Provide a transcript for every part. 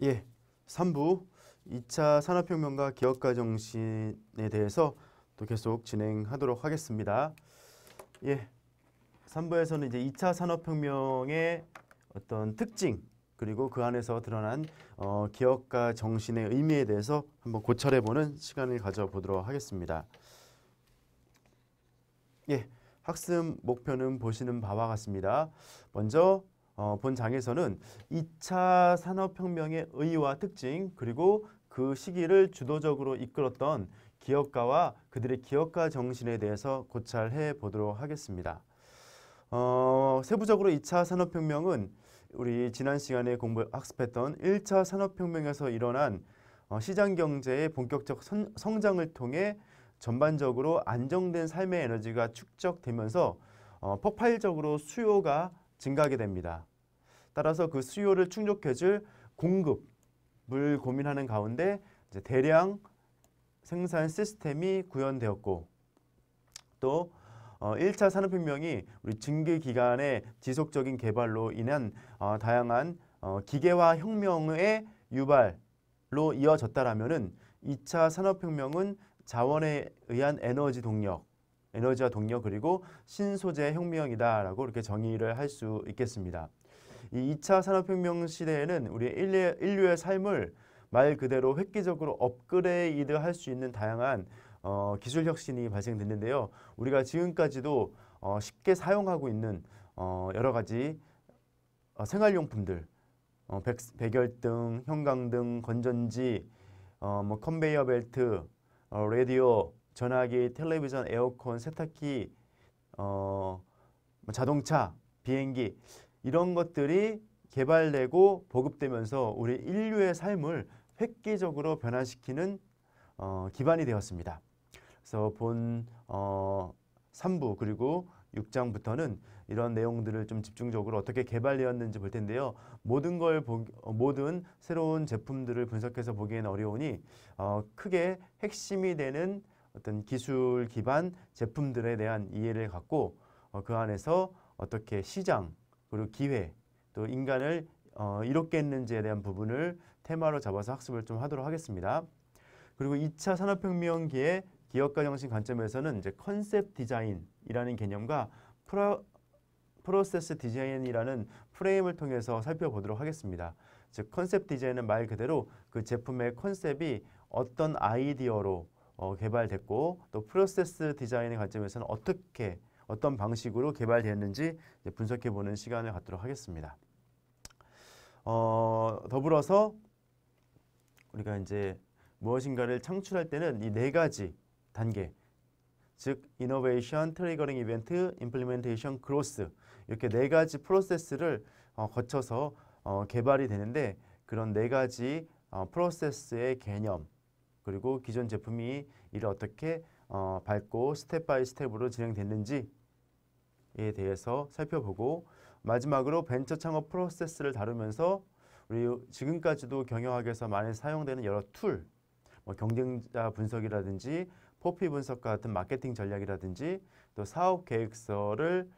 예, 3부 2차 산업혁명과 기업가 정신에 대해서 또 계속 진행하도록 하겠습니다. 예, 3부에서는 이제 2차 산업혁명의 어떤 특징 그리고 그 안에서 드러난 기업가 정신의 의미에 대해서 한번 고찰해보는 시간을 가져보도록 하겠습니다. 예, 학습 목표는 보시는 바와 같습니다. 먼저 본 장에서는 2차 산업혁명의 의의와 특징 그리고 그 시기를 주도적으로 이끌었던 기업가와 그들의 기업가 정신에 대해서 고찰해 보도록 하겠습니다. 세부적으로 2차 산업혁명은 우리 지난 시간에 학습했던 1차 산업혁명에서 일어난 시장 경제의 본격적 성장을 통해 전반적으로 안정된 삶의 에너지가 축적되면서 폭발적으로 수요가 증가하게 됩니다. 따라서 그 수요를 충족해줄 공급을 고민하는 가운데 이제 대량 생산 시스템이 구현되었고 또 1차 산업혁명이 우리 증기기관의 지속적인 개발로 인한 다양한 기계화 혁명의 유발로 이어졌다라면은 2차 산업혁명은 자원에 의한 에너지와 동력 그리고 신소재 혁명이다라고 이렇게 정의를 할 수 있겠습니다. 이 2차 산업혁명 시대에는 우리 인류의 삶을 말 그대로 획기적으로 업그레이드 할 수 있는 다양한 기술 혁신이 발생됐는데요. 우리가 지금까지도 쉽게 사용하고 있는 여러 가지 생활용품들, 백열등, 형광등, 건전지, 뭐 컨베이어 벨트, 라디오, 전화기, 텔레비전, 에어컨, 세탁기, 자동차, 비행기 이런 것들이 개발되고 보급되면서 우리 인류의 삶을 획기적으로 변화시키는 기반이 되었습니다. 그래서 본 3부 그리고 6장부터는 이런 내용들을 좀 집중적으로 어떻게 개발되었는지 볼 텐데요. 모든 새로운 제품들을 분석해서 보기에는 어려우니 크게 핵심이 되는 어떤 기술 기반 제품들에 대한 이해를 갖고 그 안에서 어떻게 시장 그리고 기회 또 인간을 이롭게 했는지에 대한 부분을 테마로 잡아서 학습을 좀 하도록 하겠습니다. 그리고 2차 산업혁명기의 기업가 정신 관점에서는 이제 컨셉 디자인이라는 개념과 프로세스 디자인이라는 프레임을 통해서 살펴보도록 하겠습니다. 즉 컨셉 디자인은 말 그대로 그 제품의 컨셉이 어떤 아이디어로 개발됐고 또 프로세스 디자인의 관점에서는 어떤 방식으로 개발되었는지 분석해보는 시간을 갖도록 하겠습니다. 더불어서 우리가 이제 무엇인가를 창출할 때는 이 네 가지 단계, 즉 이노베이션, 트리거링 이벤트, 임플리멘테이션, 그로스 이렇게 네 가지 프로세스를 거쳐서 개발이 되는데 그런 네 가지 프로세스의 개념 그리고 기존 제품이 이를 어떻게 밟고 스텝 바이 스텝으로 진행됐는지에 대해서 살펴보고 마지막으로 벤처 창업 프로세스를 다루면서 우리 지금까지도 경영학에서 많이 사용되는 여러 툴, 경쟁자 분석이라든지 포피 분석과 같은 마케팅 전략이라든지 또 사업 계획서를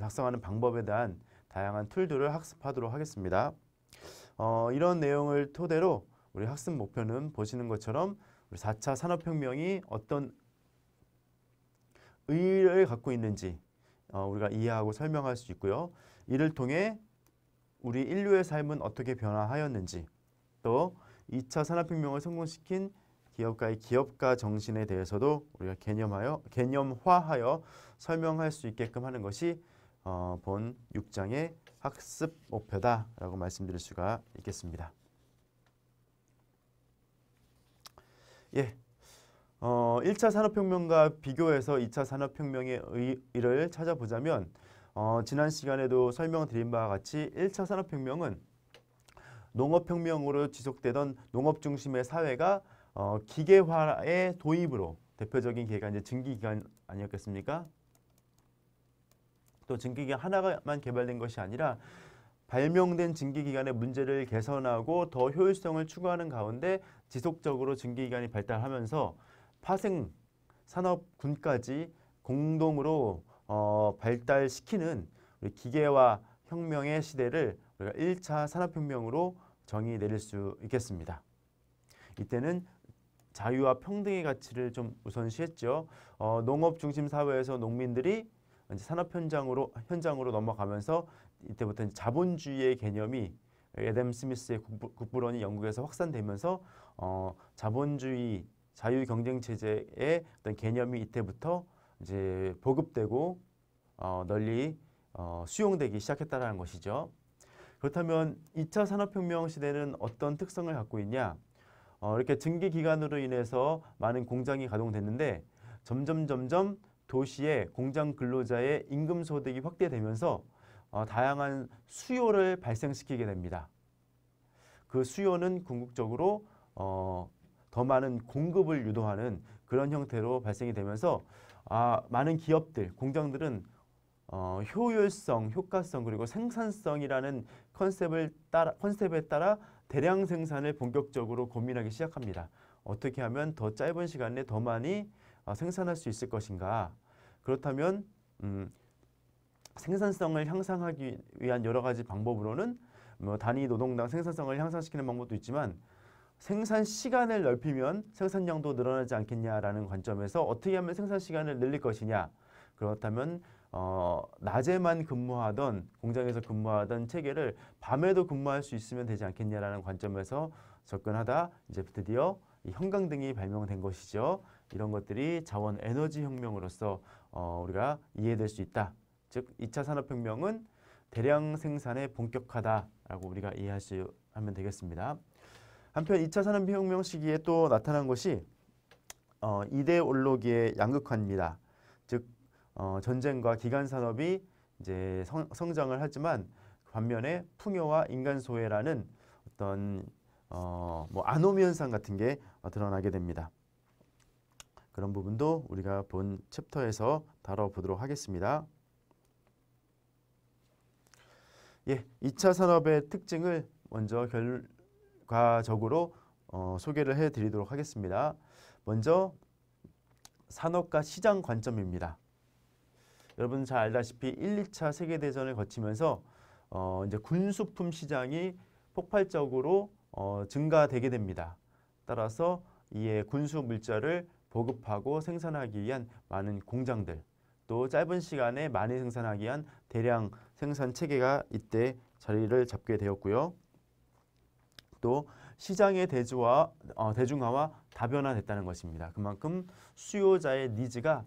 작성하는 방법에 대한 다양한 툴들을 학습하도록 하겠습니다. 이런 내용을 토대로 우리 학습 목표는 보시는 것처럼 우리 4차 산업혁명이 어떤 의의를 갖고 있는지 우리가 이해하고 설명할 수 있고요. 이를 통해 우리 인류의 삶은 어떻게 변화하였는지 또 2차 산업혁명을 성공시킨 기업가의 기업가 정신에 대해서도 우리가 개념화하여 설명할 수 있게끔 하는 것이 본 6장의 학습 목표다라고 말씀드릴 수가 있겠습니다. 예, 1차 산업혁명과 비교해서 2차 산업혁명의 의의를 찾아보자면 지난 시간에도 설명드린 바와 같이 1차 산업혁명은 농업혁명으로 지속되던 농업 중심의 사회가 기계화의 도입으로 대표적인 계기가 이제 증기기관 아니었겠습니까? 또 증기기관 하나만 개발된 것이 아니라 발명된 증기기관의 문제를 개선하고 더 효율성을 추구하는 가운데 지속적으로 증기기관이 발달하면서 파생 산업군까지 공동으로 발달시키는 우리 기계화 혁명의 시대를 우리가 1차 산업혁명으로 정의 내릴 수 있겠습니다. 이때는 자유와 평등의 가치를 좀 우선시했죠. 농업 중심 사회에서 농민들이 이제 산업 현장으로 넘어가면서 이때부터 이제 자본주의의 개념이 애덤 스미스의 국부론이 영국에서 확산되면서 자본주의 자유 경쟁 체제의 어떤 개념이 이때부터 이제 보급되고 널리 수용되기 시작했다라는 것이죠. 그렇다면 2차 산업혁명 시대는 어떤 특성을 갖고 있냐? 이렇게 증기 기간으로 인해서 많은 공장이 가동됐는데 점점 도시의 공장 근로자의 임금 소득이 확대되면서 다양한 수요를 발생시키게 됩니다. 그 수요는 궁극적으로 더 많은 공급을 유도하는 그런 형태로 발생이 되면서 많은 기업들, 공장들은 효율성, 효과성 그리고 생산성이라는 컨셉에 따라 대량 생산을 본격적으로 고민하기 시작합니다. 어떻게 하면 더 짧은 시간에 더 많이 생산할 수 있을 것인가? 그렇다면 생산성을 향상하기 위한 여러 가지 방법으로는 단위 노동당 생산성을 향상시키는 방법도 있지만 생산 시간을 넓히면 생산량도 늘어나지 않겠냐라는 관점에서 어떻게 하면 생산 시간을 늘릴 것이냐? 그렇다면 낮에만 근무하던 공장에서 근무하던 체계를 밤에도 근무할 수 있으면 되지 않겠냐라는 관점에서 접근하다 이제 드디어 이 형광등이 발명된 것이죠. 이런 것들이 자원 에너지 혁명으로서 우리가 이해될 수 있다. 즉 2차 산업혁명은 대량 생산에 본격화다라고 우리가 이해하면 되겠습니다. 한편 2차 산업혁명 시기에 또 나타난 것이 이데올로기의 양극화입니다. 즉 전쟁과 기간 산업이 이제 성장을 하지만 반면에 풍요와 인간 소외라는 어떤 아노미 현상 같은 게 드러나게 됩니다. 그런 부분도 우리가 본 챕터에서 다뤄보도록 하겠습니다. 예, 2차 산업의 특징을 먼저 결과적으로 소개를 해드리도록 하겠습니다. 먼저 산업과 시장 관점입니다. 여러분 잘 알다시피 1, 2차 세계대전을 거치면서 이제 군수품 시장이 폭발적으로 증가되게 됩니다. 따라서 이에 군수 물자를 보급하고 생산하기 위한 많은 공장들, 또 짧은 시간에 많이 생산하기 위한 대량 생산 체계가 이때 자리를 잡게 되었고요. 또 시장의 대중화와 다변화됐다는 것입니다. 그만큼 수요자의 니즈가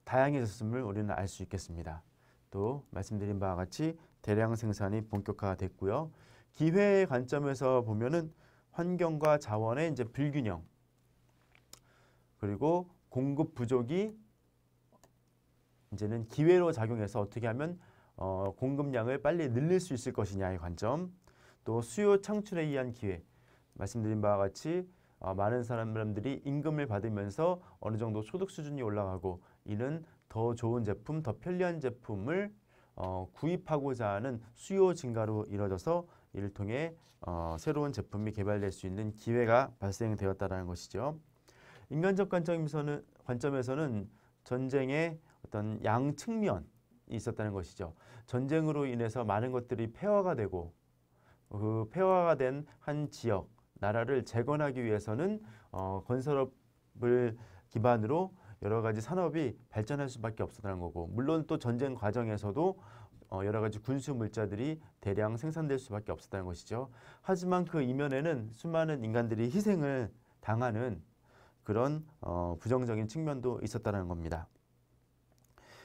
다양해졌음을 우리는 알 수 있겠습니다. 또 말씀드린 바와 같이 대량 생산이 본격화됐고요. 기회의 관점에서 보면은 환경과 자원의 이제 불균형 그리고 공급 부족이 이제는 기회로 작용해서 어떻게 하면 공급량을 빨리 늘릴 수 있을 것이냐의 관점, 또 수요 창출에 의한 기회, 말씀드린 바와 같이 많은 사람들이 임금을 받으면서 어느 정도 소득 수준이 올라가고 이는 더 좋은 제품, 더 편리한 제품을 구입하고자 하는 수요 증가로 이루어져서 이를 통해 새로운 제품이 개발될 수 있는 기회가 발생되었다는 것이죠. 인간적 관점에서는 전쟁의 어떤 양측면이 있었다는 것이죠. 전쟁으로 인해서 많은 것들이 폐허가 되고 그 폐허가 된 한 지역, 나라를 재건하기 위해서는 건설업을 기반으로 여러 가지 산업이 발전할 수밖에 없었다는 거고, 물론 또 전쟁 과정에서도 여러 가지 군수 물자들이 대량 생산될 수밖에 없었다는 것이죠. 하지만 그 이면에는 수많은 인간들이 희생을 당하는 그런 부정적인 측면도 있었다는 겁니다.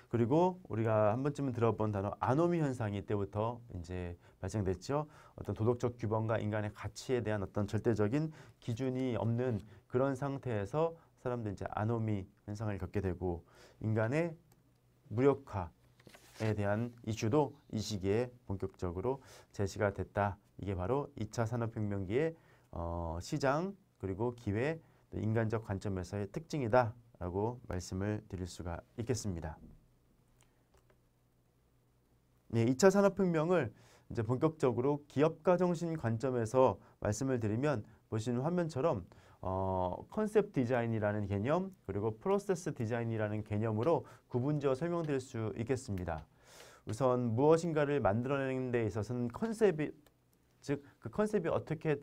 그리고 우리가 한 번쯤은 들어본 단어 아노미 현상이 이때부터 이제 발생됐죠. 어떤 도덕적 규범과 인간의 가치에 대한 어떤 절대적인 기준이 없는 그런 상태에서 사람들이 이제 아노미 현상을 겪게 되고, 인간의 무력화에 대한 이슈도 이 시기에 본격적으로 제시가 됐다. 이게 바로 2차 산업혁명기의 시장 그리고 기회, 인간적 관점에서의 특징이다라고 말씀을 드릴 수가 있겠습니다. 네, 2차 산업혁명을 이제 본격적으로 기업가 정신 관점에서 말씀을 드리면 보시는 화면처럼 컨셉 디자인이라는 개념 그리고 프로세스 디자인이라는 개념으로 구분지어 설명드릴 수 있겠습니다. 우선 무엇인가를 만들어내는 데 있어서는 컨셉이 즉 그 컨셉이 어떻게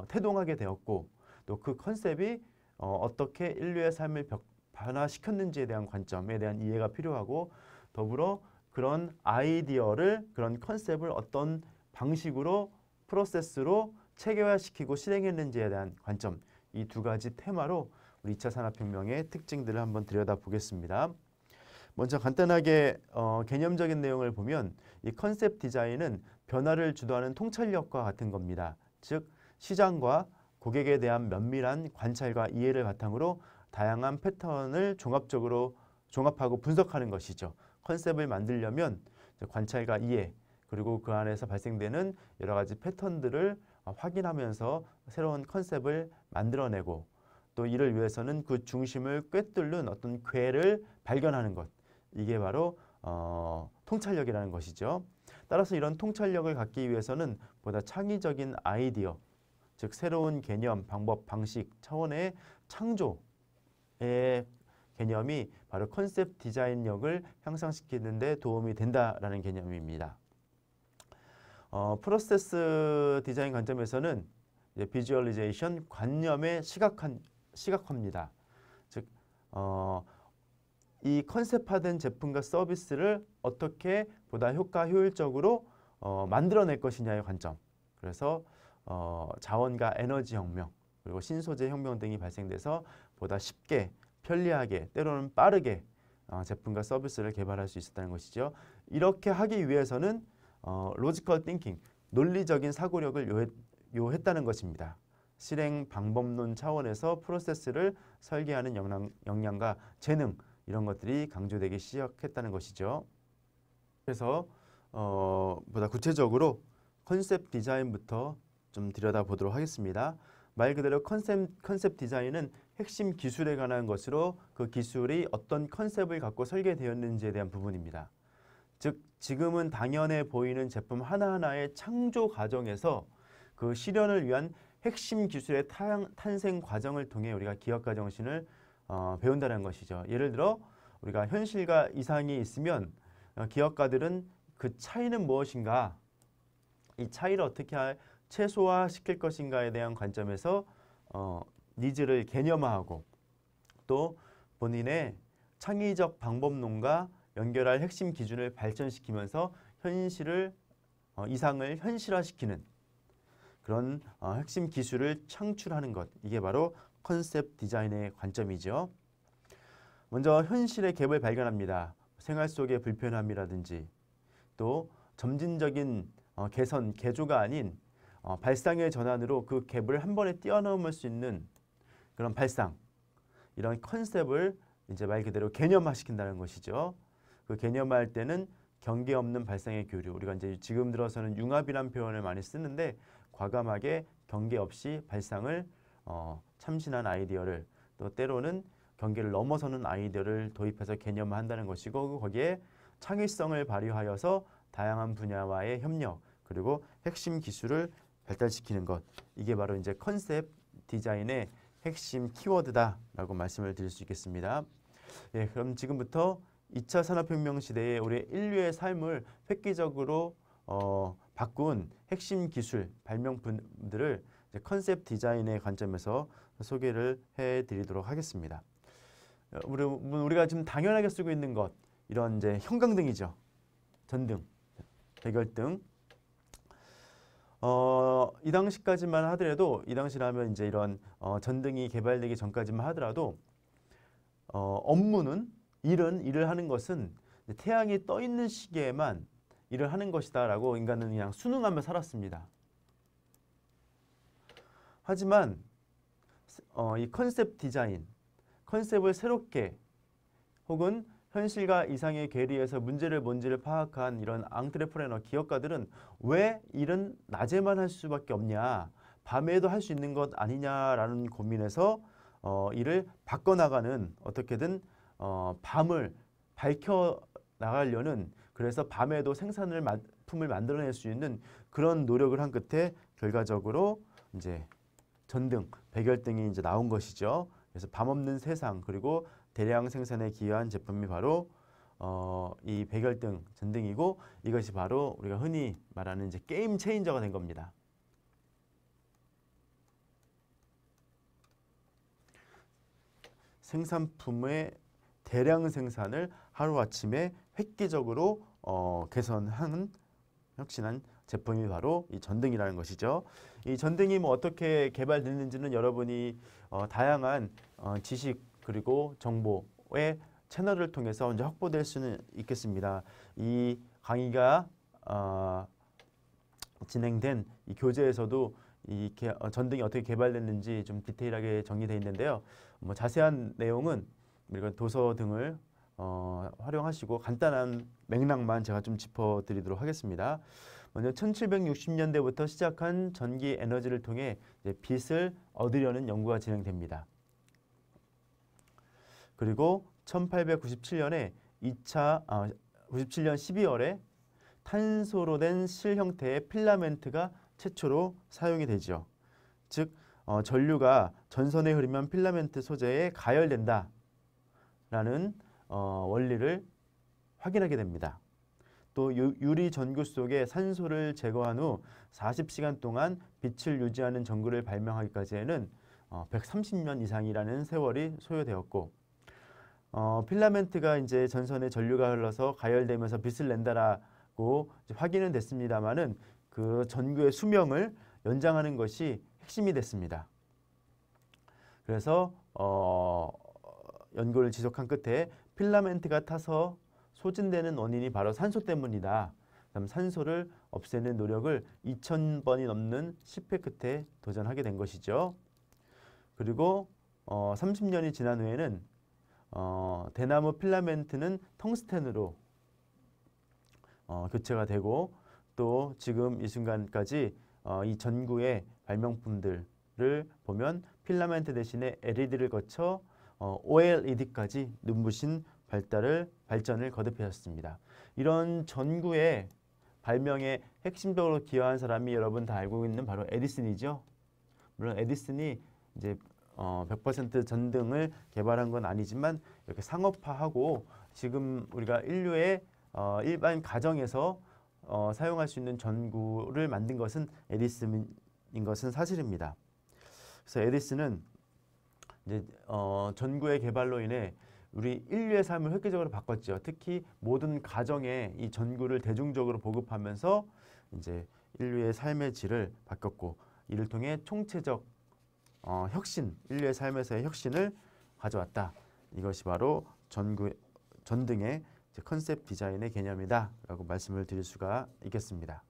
태동하게 되었고 또 그 컨셉이 어떻게 인류의 삶을 변화시켰는지에 대한 관점에 대한 이해가 필요하고 더불어 그런 아이디어를 그런 컨셉을 어떤 방식으로 프로세스로 체계화시키고 실행했는지에 대한 관점 이 두 가지 테마로 우리 2차 산업혁명의 특징들을 한번 들여다보겠습니다. 먼저 간단하게 개념적인 내용을 보면 이 컨셉 디자인은 변화를 주도하는 통찰력과 같은 겁니다. 즉 시장과 고객에 대한 면밀한 관찰과 이해를 바탕으로 다양한 패턴을 종합하고 분석하는 것이죠. 컨셉을 만들려면 관찰과 이해 그리고 그 안에서 발생되는 여러 가지 패턴들을 확인하면서 새로운 컨셉을 만들어내고 또 이를 위해서는 그 중심을 꿰뚫는 어떤 궤를 발견하는 것 이게 바로 통찰력이라는 것이죠. 따라서 이런 통찰력을 갖기 위해서는 보다 창의적인 아이디어 즉 새로운 개념, 방법, 방식 차원의 창조의 개념이 바로 컨셉 디자인력을 향상시키는 데 도움이 된다라는 개념입니다. 프로세스 디자인 관점에서는 비주얼리제이션, 관념의 시각화입니다. 즉, 이 컨셉화된 제품과 서비스를 어떻게 보다 효율적으로 만들어낼 것이냐의 관점. 그래서 자원과 에너지 혁명, 그리고 신소재 혁명 등이 발생돼서 보다 쉽게, 편리하게, 때로는 빠르게 제품과 서비스를 개발할 수 있었다는 것이죠. 이렇게 하기 위해서는 로지컬 띵킹, 논리적인 사고력을 요했다는 것입니다. 실행 방법론 차원에서 프로세스를 설계하는 역량과 재능 이런 것들이 강조되기 시작했다는 것이죠. 그래서 보다 구체적으로 컨셉 디자인부터 좀 들여다보도록 하겠습니다. 말 그대로 컨셉 디자인은 핵심 기술에 관한 것으로 그 기술이 어떤 컨셉을 갖고 설계되었는지에 대한 부분입니다. 즉 지금은 당연해 보이는 제품 하나하나의 창조 과정에서 그 실현을 위한 핵심 기술의 탄생 과정을 통해 우리가 기업가 정신을 배운다는 것이죠. 예를 들어 우리가 현실과 이상이 있으면 기업가들은 그 차이는 무엇인가, 이 차이를 어떻게 최소화시킬 것인가에 대한 관점에서 니즈를 개념화하고 또 본인의 창의적 방법론과 연결할 핵심 기준을 발전시키면서 이상을 현실화시키는 그런 핵심 기술을 창출하는 것 이게 바로 컨셉 디자인의 관점이죠. 먼저 현실의 갭을 발견합니다. 생활 속의 불편함이라든지 또 점진적인 개선, 개조가 아닌 발상의 전환으로 그 갭을 한 번에 뛰어넘을 수 있는 그런 발상 이런 컨셉을 이제 말 그대로 개념화시킨다는 것이죠. 그 개념화할 때는 경계 없는 발상의 교류 우리가 이제 지금 들어서는 융합이라는 표현을 많이 쓰는데 과감하게 경계 없이 발상을 참신한 아이디어를 또 때로는 경계를 넘어서는 아이디어를 도입해서 개념화한다는 것이고 거기에 창의성을 발휘하여서 다양한 분야와의 협력 그리고 핵심 기술을 발달시키는 것 이게 바로 이제 컨셉 디자인의 핵심 키워드다라고 말씀을 드릴 수 있겠습니다. 예, 그럼 지금부터 2차 산업혁명 시대에 우리 인류의 삶을 획기적으로 바꾼 핵심 기술 발명품들을 컨셉 디자인의 관점에서 소개를 해드리도록 하겠습니다. 우리가 지금 당연하게 쓰고 있는 것 이런 이제 형광등이죠. 전등, 백열등. 이 당시까지만 하더라도 이 당시라면 이제 이런 전등이 개발되기 전까지만 하더라도 업무는 일을 하는 것은 태양이 떠 있는 시기에만 일을 하는 것이다라고 인간은 그냥 순응하며 살았습니다. 하지만 이 컨셉 디자인, 컨셉을 새롭게 혹은 현실과 이상의 괴리에서 문제를 뭔지를 파악한 이런 앙트레프레너 기업가들은 왜 일은 낮에만 할 수밖에 없냐, 밤에도 할 수 있는 것 아니냐라는 고민에서 이를 바꿔나가는 어떻게든 밤을 밝혀 나가려는 그래서 밤에도 품을 만들어낼 수 있는 그런 노력을 한 끝에 결과적으로 이제 전등, 백열등이 이제 나온 것이죠. 그래서 밤 없는 세상 그리고 대량 생산에 기여한 제품이 바로 이 백열등 전등이고 이것이 바로 우리가 흔히 말하는 이제 게임 체인저가 된 겁니다. 생산품의 대량 생산을 하루아침에 획기적으로 개선하는 혁신한 제품이 바로 이 전등이라는 것이죠. 이 전등이 뭐 어떻게 개발됐는지는 여러분이 다양한 지식 그리고 정보의 채널을 통해서 이제 확보될 수는 있겠습니다. 이 강의가 진행된 이 교재에서도 이 전등이 어떻게 개발됐는지 좀 디테일하게 정리되어 있는데요. 뭐 자세한 내용은 우리가 도서 등을 활용하시고 간단한 맥락만 제가 좀 짚어드리도록 하겠습니다. 먼저 1760년대부터 시작한 전기 에너지를 통해 이제 빛을 얻으려는 연구가 진행됩니다. 그리고 1897년에 97년 12월에 탄소로 된 실 형태의 필라멘트가 최초로 사용이 되죠. 즉 전류가 전선에 흐르면 필라멘트 소재에 가열된다 라는 원리를 확인하게 됩니다. 또 유리 전구 속에 산소를 제거한 후 40시간 동안 빛을 유지하는 전구를 발명하기까지에는 130년 이상이라는 세월이 소요되었고 필라멘트가 이제 전선에 전류가 흘러서 가열되면서 빛을 낸다라고 확인은 됐습니다만은 그 전구의 수명을 연장하는 것이 핵심이 됐습니다. 그래서 연구를 지속한 끝에 필라멘트가 타서 소진되는 원인이 바로 산소 때문이다. 그다음 산소를 없애는 노력을 2000번이 넘는 실패 끝에 도전하게 된 것이죠. 그리고 30년이 지난 후에는 대나무 필라멘트는 텅스텐으로 교체가 되고 또 지금 이 순간까지 이 전구의 발명품들을 보면 필라멘트 대신에 LED를 거쳐 OLED까지 눈부신 발전을 거듭하셨습니다. 이런 전구의 발명에 핵심적으로 기여한 사람이 여러분 다 알고 있는 바로 에디슨이죠. 물론 에디슨이 이제 100% 전등을 개발한 건 아니지만 이렇게 상업화하고 지금 우리가 인류의 일반 가정에서 사용할 수 있는 전구를 만든 것은 에디슨인 것은 사실입니다. 그래서 에디슨은 이제 전구의 개발로 인해 우리 인류의 삶을 획기적으로 바꿨죠. 특히 모든 가정에 이 전구를 대중적으로 보급하면서 이제 인류의 삶의 질을 바꿨고 이를 통해 총체적 인류의 삶에서의 혁신을 가져왔다. 이것이 바로 전등의 컨셉 디자인의 개념이다 라고 말씀을 드릴 수가 있겠습니다.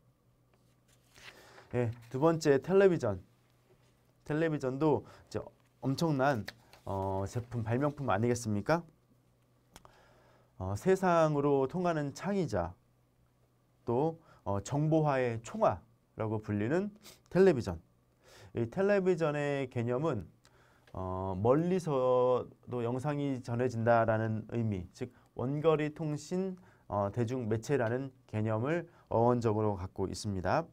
네, 두 번째 텔레비전도 이제 엄청난 제품 발명품 아니겠습니까? 세상으로 통하는 창이자 또 정보화의 총화라고 불리는 텔레비전. 이 텔레비전의 개념은 멀리서도 영상이 전해진다라는 의미, 즉 원거리 통신 대중 매체라는 개념을 어원적으로 갖고 있습니다.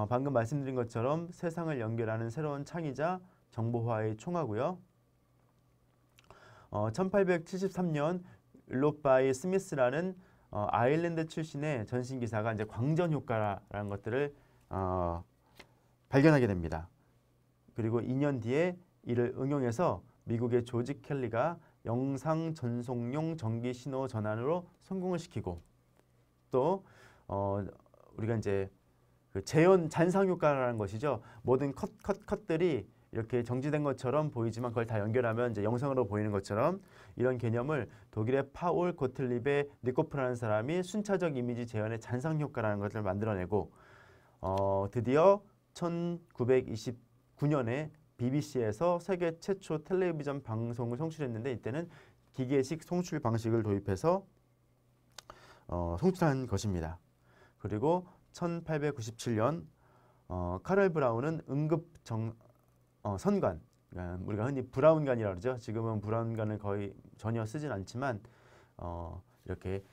방금 말씀드린 것처럼 세상을 연결하는 새로운 창이자 정보화의 총화고요. 1873년 윌로바이 스미스라는 아일랜드 출신의 전신기사가 이제 광전 효과라는 것들을 발견하게 됩니다. 그리고 2년 뒤에 이를 응용해서 미국의 조지 켈리가 영상 전송용 전기 신호 전환으로 성공을 시키고 또 우리가 이제 그 재현 잔상 효과라는 것이죠. 모든 컷들이 이렇게 정지된 것처럼 보이지만 그걸 다 연결하면 이제 영상으로 보이는 것처럼 이런 개념을 독일의 파올 고틀립의 니코프라는 사람이 순차적 이미지 재현의 잔상 효과라는 것을 만들어내고 드디어 1929년에 BBC에서 세계 최초 텔레비전 방송을 송출했는데 이때는 기계식 송출 방식을 도입해서 송출한 것입니다. 그리고 1897년 카럴 브라운은 선관, 우리가 흔히 브라운관이라고 그러죠. 지금은 브라운관을 거의 전혀 쓰진 않지만 이렇게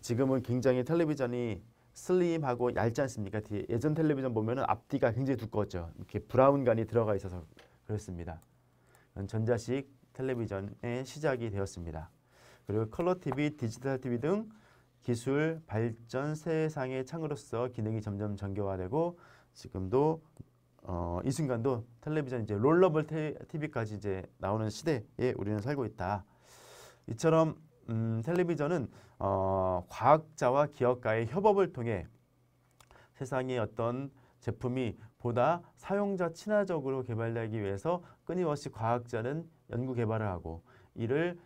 지금은 굉장히 텔레비전이 슬림하고 얇지 않습니까? 예전 텔레비전 보면은 앞뒤가 굉장히 두꺼웠죠. 이렇게 브라운관이 들어가 있어서 그렇습니다. 전자식 텔레비전의 시작이 되었습니다. 그리고 컬러 TV, 디지털 TV 등 기술 발전 세상의 창으로서 기능이 점점 정교화되고 지금도 이 순간도 텔레비전 이제 롤러블 TV까지 이제 나오는 시대에 우리는 살고 있다. 이처럼 텔레비전은 과학자와 기업가의 협업을 통해 세상의 어떤 제품이 보다 사용자 친화적으로 개발되기 위해서 끊임없이 과학자는 연구 개발을 하고 이를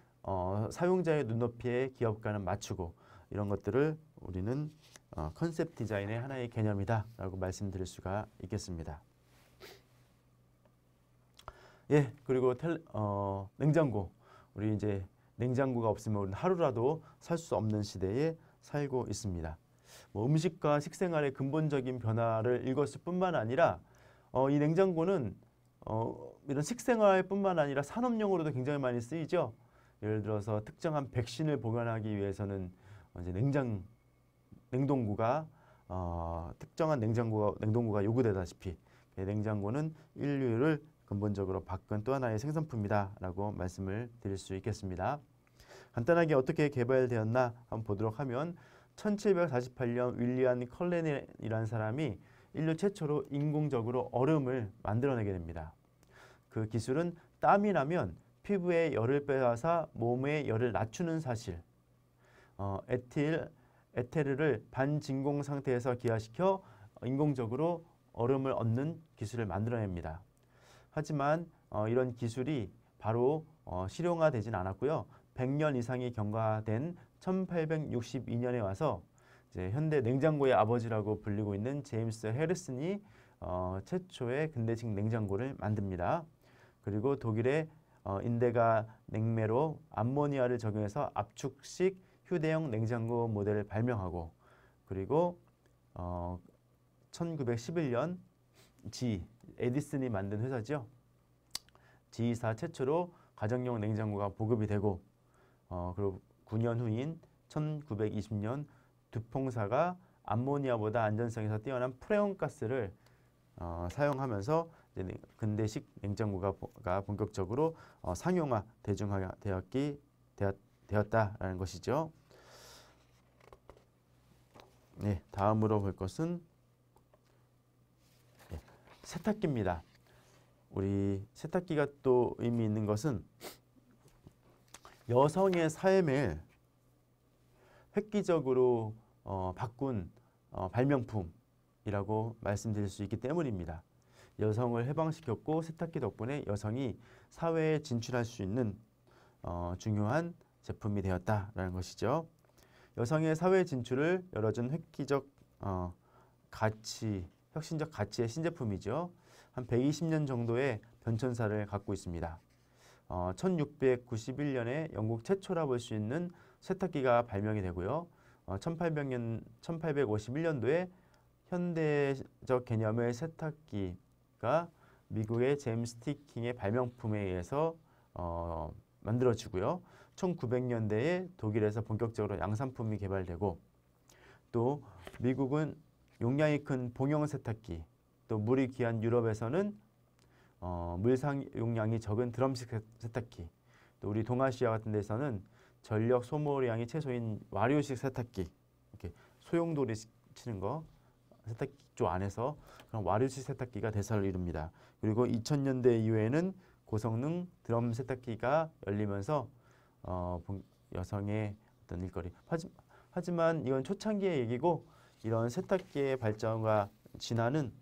사용자의 눈높이에 기업가는 맞추고 이런 것들을 우리는 컨셉 디자인의 하나의 개념이다라고 말씀드릴 수가 있겠습니다. 예, 그리고 냉장고. 우리 이제 냉장고가 없으면 우리는 하루라도 살 수 없는 시대에 살고 있습니다. 뭐 음식과 식생활의 근본적인 변화를 일궜을 뿐만 아니라 이 냉장고는 이런 식생활뿐만 아니라 산업용으로도 굉장히 많이 쓰이죠. 예를 들어서 특정한 백신을 보관하기 위해서는 이제 냉동구가 특정한 냉동구가 요구되다시피 냉장고는 인류를 근본적으로 바꾼 또 하나의 생산품이다라고 말씀을 드릴 수 있겠습니다. 간단하게 어떻게 개발되었나 한번 보도록 하면 1748년 윌리엄 컬렌이라는 사람이 인류 최초로 인공적으로 얼음을 만들어내게 됩니다. 그 기술은 땀이 나면 피부에 열을 빼앗아 몸의 열을 낮추는 사실, 에테르를 반진공 상태에서 기화시켜 인공적으로 얼음을 얻는 기술을 만들어냅니다. 하지만 이런 기술이 바로 실용화되진 않았고요. 100년 이상이 경과된 1862년에 와서 이제 현대 냉장고의 아버지라고 불리고 있는 제임스 해리슨이 최초의 근대식 냉장고를 만듭니다. 그리고 독일의 인데가 냉매로 암모니아를 적용해서 압축식 휴대용 냉장고 모델을 발명하고 그리고 1911년 에디슨이 만든 회사죠. G사 최초로 가정용 냉장고가 보급이 되고 그리고 9년 후인 1920년 두퐁사가 암모니아보다 안전성에서 뛰어난 프레온가스를 사용하면서 이제 근대식 냉장고가 본격적으로 상용화, 대중화 되었다라는 것이죠. 네, 다음으로 볼 것은 세탁기입니다. 우리 세탁기가 또 의미 있는 것은 여성의 삶을 획기적으로 바꾼 발명품이라고 말씀드릴 수 있기 때문입니다. 여성을 해방시켰고 세탁기 덕분에 여성이 사회에 진출할 수 있는 중요한 제품이 되었다라는 것이죠. 여성의 사회 진출을 열어준 획기적 혁신적 가치의 신제품이죠. 한 120년 정도의 변천사를 갖고 있습니다. 1691년에 영국 최초라 볼 수 있는 세탁기가 발명이 되고요. 1851년도에 현대적 개념의 세탁기가 미국의 제임스 티킹의 발명품에 의해서 만들어지고요. 1900년대에 독일에서 본격적으로 양산품이 개발되고 또 미국은 용량이 큰 봉용 세탁기, 또 물이 귀한 유럽에서는 물상 용량이 적은 드럼식 세탁기, 또 우리 동아시아 같은 데서는 전력 소모량이 최소인 와류식 세탁기, 이렇게 소용돌이 치는 거 세탁기 쪽 안에서 그런 와류식 세탁기가 대세를 이룹니다. 그리고 2000년대 이후에는 고성능 드럼 세탁기가 열리면서 여성의 어떤 일거리. 하지만 이건 초창기의 얘기고 이런 세탁기의 발전과 진화는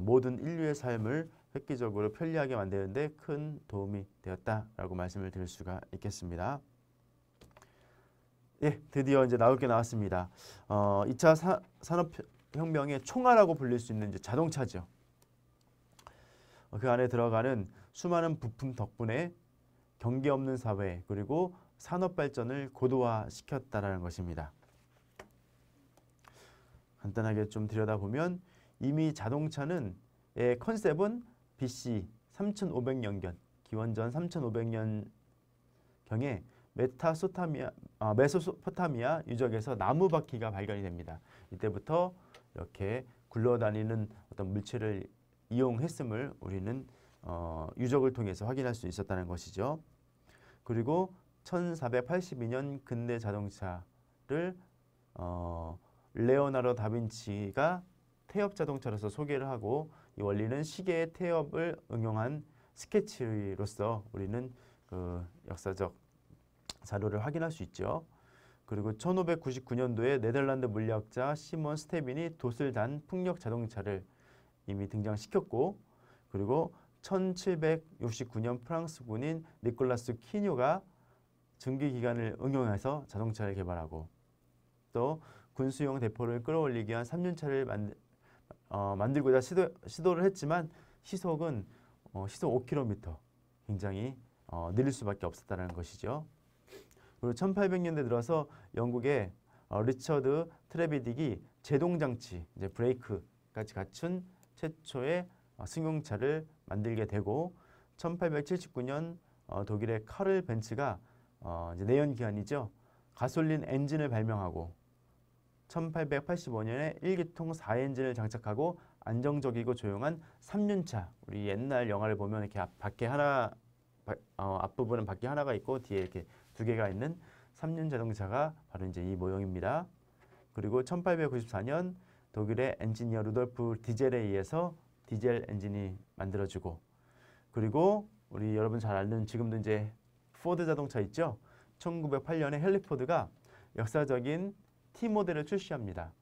모든 인류의 삶을 획기적으로 편리하게 만드는 데 큰 도움이 되었다라고 말씀을 드릴 수가 있겠습니다. 예, 드디어 이제 나올 게 나왔습니다. 2차 산업혁명의 총알하고 불릴 수 있는 이제 자동차죠. 그 안에 들어가는 수많은 부품 덕분에 경계 없는 사회 그리고 산업 발전을 고도화시켰다라는 것입니다. 간단하게 좀 들여다보면 이미 자동차는 컨셉은 BC 3500년경, 기원전 3500년경에 메소포타미아 유적에서 나무 바퀴가 발견이 됩니다. 이때부터 이렇게 굴러다니는 어떤 물체를 이용했음을 우리는 유적을 통해서 확인할 수 있었다는 것이죠. 그리고 1482년 근대 자동차를 레오나르도 다빈치가 태엽 자동차로서 소개를 하고 이 원리는 시계의 태엽을 응용한 스케치로서 우리는 그 역사적 자료를 확인할 수 있죠. 그리고 1599년도에 네덜란드 물리학자 시몬 스테빈이 돛을 단 풍력 자동차를 이미 등장시켰고, 그리고 1769년 프랑스 군인 니콜라스 키뉴가 증기기관을 응용해서 자동차를 개발하고, 또 군수용 대포를 끌어올리기 위한 3륜차를 만들고자 시도를 했지만 시속은 시속 5km, 굉장히 느릴 수밖에 없었다는 것이죠. 그리고 1800년대 들어서 영국의 리처드 트레비딕이 제동장치, 이제 브레이크까지 갖춘 최초의 승용차를 만들게 되고, 1879년 독일의 카를 벤츠가 이제 내연기관이죠, 가솔린 엔진을 발명하고 1885년에 1기통 4엔진을 장착하고 안정적이고 조용한 3륜차, 우리 옛날 영화를 보면 이렇게 앞부분은 바퀴 하나가 있고 뒤에 이렇게 두 개가 있는 3륜 자동차가 바로 이제 이 모형입니다. 그리고 1894년 독일의 엔지니어 루돌프 디젤에 의해서 디젤 엔진이 만들어지고, 그리고 우리 여러분 잘 아는 지금도 이제 포드 자동차 있죠. 1908년에 헨리 포드가 역사적인 T 모델을 출시합니다.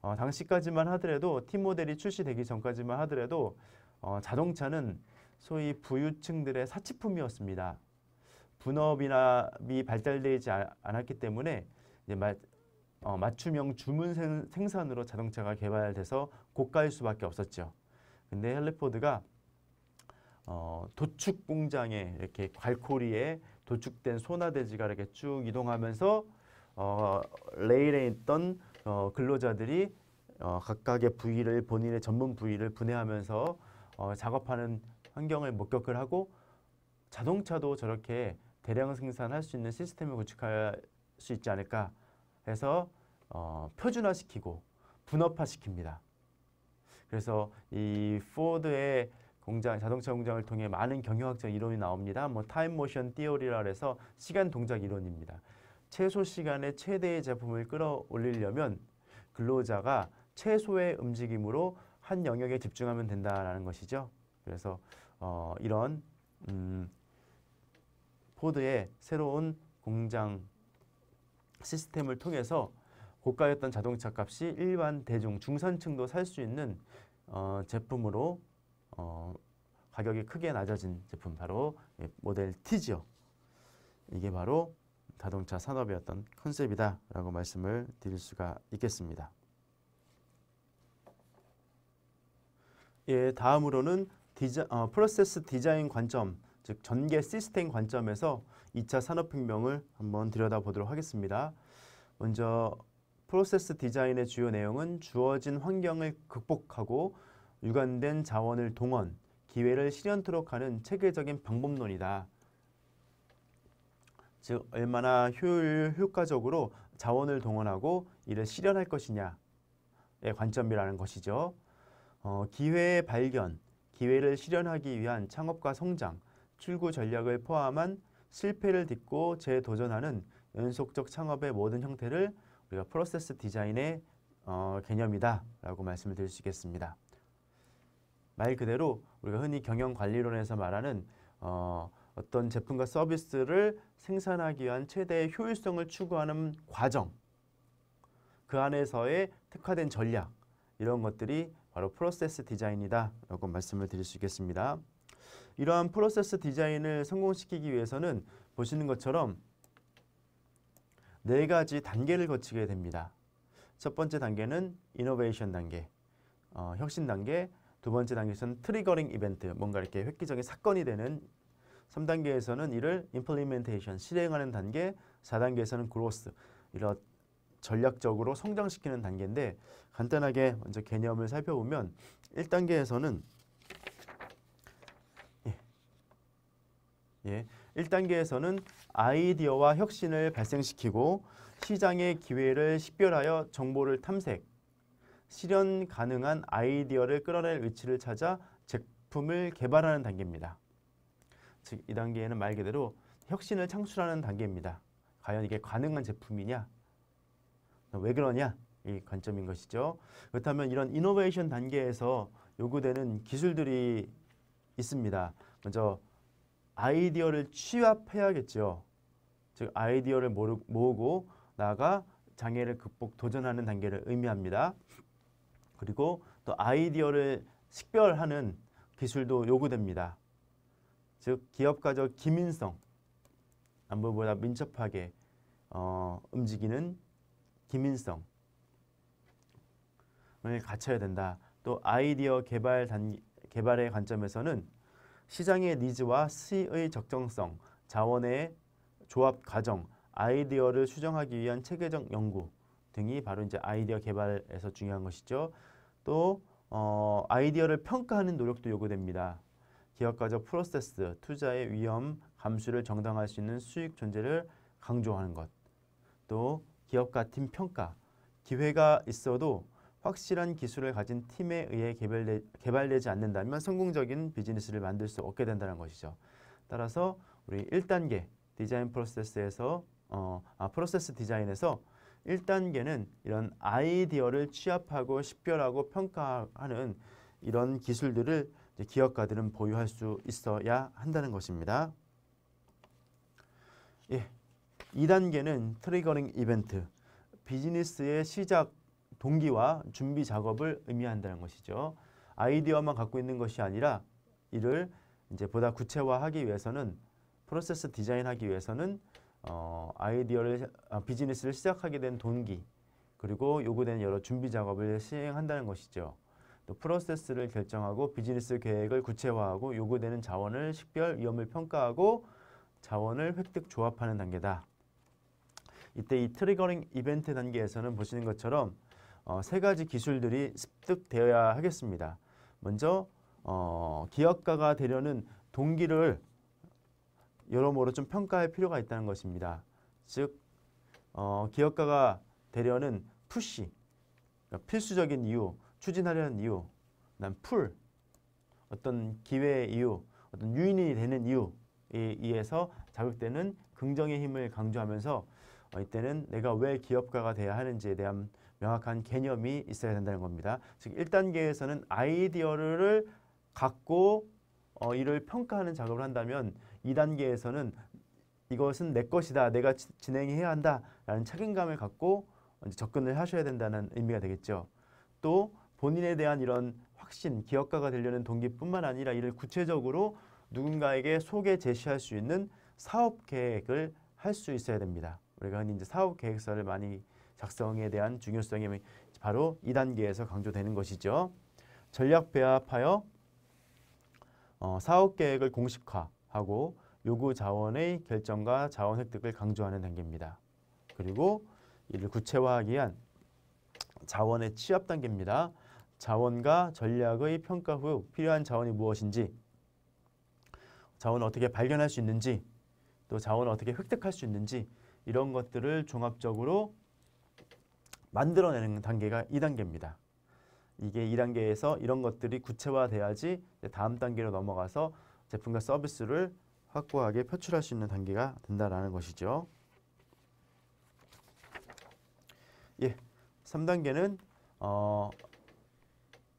당시까지만 하더라도 T 모델이 출시되기 전까지만 하더라도 자동차는 소위 부유층들의 사치품이었습니다. 분업이 발달되지 않았기 때문에 이제 맞춤형 주문 생산으로 자동차가 개발돼서 고가일 수밖에 없었죠. 근데 헨리 포드가 도축 공장에 이렇게 갈코리에 도축된 소나대지가 이렇게 쭉 이동하면서 레일에 있던 근로자들이 각각의 부위를, 본인의 전문 부위를 분해하면서 작업하는 환경을 목격을 하고, 자동차도 저렇게 대량 생산할 수 있는 시스템을 구축할 수 있지 않을까 해서 표준화시키고 분업화시킵니다. 그래서 이 포드의 공장, 자동차 공장을 통해 많은 경영학적 이론이 나옵니다. 뭐 타임 모션 티어리라 해서 시간 동작 이론입니다. 최소 시간에 최대의 제품을 끌어올리려면 근로자가 최소의 움직임으로 한 영역에 집중하면 된다라는 것이죠. 그래서 이런 포드의 새로운 공장 시스템을 통해서 고가였던 자동차 값이 일반 대중, 중산층도 살 수 있는 제품으로 가격이 크게 낮아진 제품, 바로 모델 T죠. 이게 바로 자동차 산업이었던 컨셉이다 라고 말씀을 드릴 수가 있겠습니다. 예, 다음으로는 프로세스 디자인 관점, 즉 전개 시스템 관점에서 2차 산업혁명을 한번 들여다보도록 하겠습니다. 먼저 프로세스 디자인의 주요 내용은 주어진 환경을 극복하고 유관된 자원을 동원, 기회를 실현토록 하는 체계적인 방법론이다. 즉 얼마나 효과적으로 자원을 동원하고 이를 실현할 것이냐의 관점이라는 것이죠. 기회의 발견, 기회를 실현하기 위한 창업과 성장, 출구 전략을 포함한 실패를 딛고 재도전하는 연속적 창업의 모든 형태를 우리가 프로세스 디자인의 개념이다 라고 말씀을 드릴 수 있겠습니다. 말 그대로 우리가 흔히 경영관리론에서 말하는 어떤 제품과 서비스를 생산하기 위한 최대의 효율성을 추구하는 과정, 그 안에서의 특화된 전략, 이런 것들이 바로 프로세스 디자인이다 라고 말씀을 드릴 수 있겠습니다. 이러한 프로세스 디자인을 성공시키기 위해서는 보시는 것처럼 4가지 단계를 거치게 됩니다. 첫 번째 단계는 이노베이션 단계, 혁신 단계. 두 번째 단계에서는 트리거링 이벤트, 뭔가 이렇게 획기적인 사건이 되는. 3단계에서는 이를 임플리멘테이션, 실행하는 단계. 4단계에서는 그로스, 이런 전략적으로 성장시키는 단계인데, 간단하게 먼저 개념을 살펴보면 1단계에서는 1단계에서는 아이디어와 혁신을 발생시키고 시장의 기회를 식별하여 정보를 탐색, 실현 가능한 아이디어를 끌어낼 위치를 찾아 제품을 개발하는 단계입니다. 즉, 이 단계에는 말 그대로 혁신을 창출하는 단계입니다. 과연 이게 가능한 제품이냐? 왜 그러냐? 이 관점인 것이죠. 그렇다면 이런 이노베이션 단계에서 요구되는 기술들이 있습니다. 먼저 아이디어를 취합해야겠죠. 즉 아이디어를 모으고 나아가 장애를 극복, 도전하는 단계를 의미합니다. 그리고 또 아이디어를 식별하는 기술도 요구됩니다. 즉 기업가적 기민성, 남들보다 민첩하게 움직이는 기민성을 갖춰야 된다. 또 아이디어 개발의 관점에서는 시장의 니즈와 시의 적정성, 자원의 조합 과정, 아이디어를 수정하기 위한 체계적 연구 등이 바로 이제 아이디어 개발에서 중요한 것이죠. 또 아이디어를 평가하는 노력도 요구됩니다. 기업가적 프로세스, 투자의 위험 감수를 정당화할 수 있는 수익 존재를 강조하는 것. 또 기업가 팀 평가, 기회가 있어도 확실한 기술을 가진 팀에 의해 개발되지 않는다면 성공적인 비즈니스를 만들 수 없게 된다는 것이죠. 따라서 우리 1단계 디자인 프로세스에서 프로세스 디자인에서 1단계는 이런 아이디어를 취합하고 식별하고 평가하는 이런 기술들을 이제 기업가들은 보유할 수 있어야 한다는 것입니다. 예, 2단계는 트리거링 이벤트, 비즈니스의 시작 동기와 준비 작업을 의미한다는 것이죠. 아이디어만 갖고 있는 것이 아니라 이를 이제 보다 구체화하기 위해서는 프로세스 디자인하기 위해서는 비즈니스를 시작하게 된 동기 그리고 요구되는 여러 준비 작업을 시행한다는 것이죠. 또 프로세스를 결정하고 비즈니스 계획을 구체화하고 요구되는 자원을 식별, 위험을 평가하고 자원을 획득, 조합하는 단계다. 이때 이 트리거링 이벤트 단계에서는 보시는 것처럼 세 가지 기술들이 습득되어야 하겠습니다. 먼저 기업가가 되려는 동기를 여러모로 좀 평가할 필요가 있다는 것입니다. 즉 기업가가 되려는 푸시, 그러니까 필수적인 이유, 추진하려는 이유, 그다음 풀, 어떤 기회의 이유, 어떤 유인이 되는 이유에 의해서 자극되는 긍정의 힘을 강조하면서 이때는 내가 왜 기업가가 돼야 하는지에 대한 명확한 개념이 있어야 된다는 겁니다. 즉 1단계에서는 아이디어를 갖고 이를 평가하는 작업을 한다면 2단계에서는 이것은 내 것이다, 내가 진행해야 한다라는 책임감을 갖고 접근을 하셔야 된다는 의미가 되겠죠. 또 본인에 대한 이런 확신, 기업가가 되려는 동기뿐만 아니라 이를 구체적으로 누군가에게 소개 제시할 수 있는 사업 계획을 할 수 있어야 됩니다. 우리가 흔히 이제 사업 계획서를 많이 작성에 대한 중요성이 바로 2단계에서 강조되는 것이죠. 전략 배합하여 사업 계획을 공식화하고 요구 자원의 결정과 자원 획득을 강조하는 단계입니다. 그리고 이를 구체화하기 위한 자원의 취합 단계입니다. 자원과 전략의 평가 후 필요한 자원이 무엇인지, 자원을 어떻게 발견할 수 있는지, 또 자원을 어떻게 획득할 수 있는지 이런 것들을 종합적으로 만들어내는 단계가 2단계입니다. 이게 2단계에서 이런 것들이 구체화돼야지 다음 단계로 넘어가서 제품과 서비스를 확고하게 표출할 수 있는 단계가 된다라는 것이죠. 예, 3단계는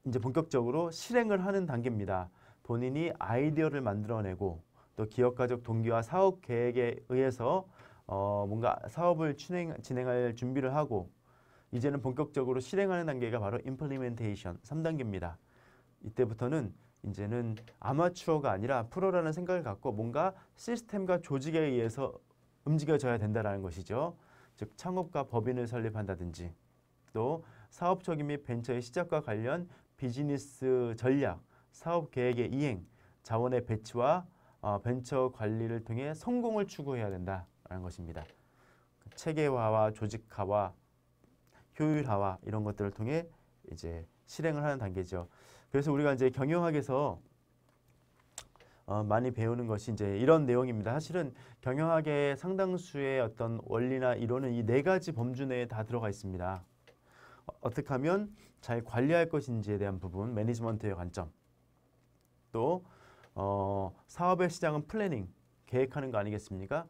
이제 본격적으로 실행을 하는 단계입니다. 본인이 아이디어를 만들어내고 또 기업가적 동기와 사업 계획에 의해서 뭔가 사업을 진행할 준비를 하고 이제는 본격적으로 실행하는 단계가 바로 implementation 3단계입니다. 이때부터는 이제는 아마추어가 아니라 프로라는 생각을 갖고 뭔가 시스템과 조직에 의해서 움직여져야 된다는 것이죠. 즉 창업과 법인을 설립한다든지 또 사업적인 및 벤처의 시작과 관련 비즈니스 전략, 사업 계획의 이행, 자원의 배치와 벤처 관리를 통해 성공을 추구해야 된다는 것입니다. 체계화와 조직화와 효율화와 이런 것들을 통해 이제 실행을 하는 단계죠. 그래서 우리가 이제 경영학에서 많이 배우는 것이 이제 이런 내용입니다. 사실은 경영학의 상당수의 어떤 원리나 이론은 이 4가지 범주 내에 다 들어가 있습니다. 어떻게 하면 잘 관리할 것인지에 대한 부분, 매니지먼트의 관점. 또 사업의 시작은 플래닝, 계획하는 거 아니겠습니까?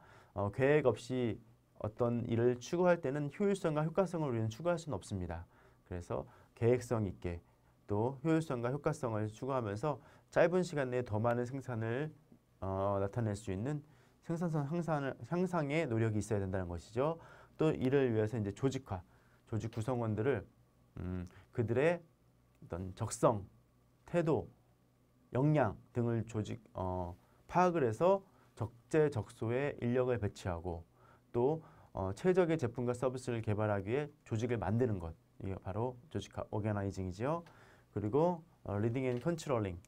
계획 없이 어떤 일을 추구할 때는 효율성과 효과성을 우리는 추구할 수는 없습니다. 그래서 계획성 있게 또 효율성과 효과성을 추구하면서 짧은 시간 내에 더 많은 생산을 나타낼 수 있는 생산성 향상의 노력이 있어야 된다는 것이죠. 또 이를 위해서 이제 조직 구성원들을 그들의 어떤 적성, 태도, 역량 등을 파악을 해서 적재적소에 인력을 배치하고 또 최적의 제품과 서비스를 개발하기 위해 조직을 만드는 것. 이게 바로 조직 오거나이징이죠. 그리고 리딩 앤 컨트롤링,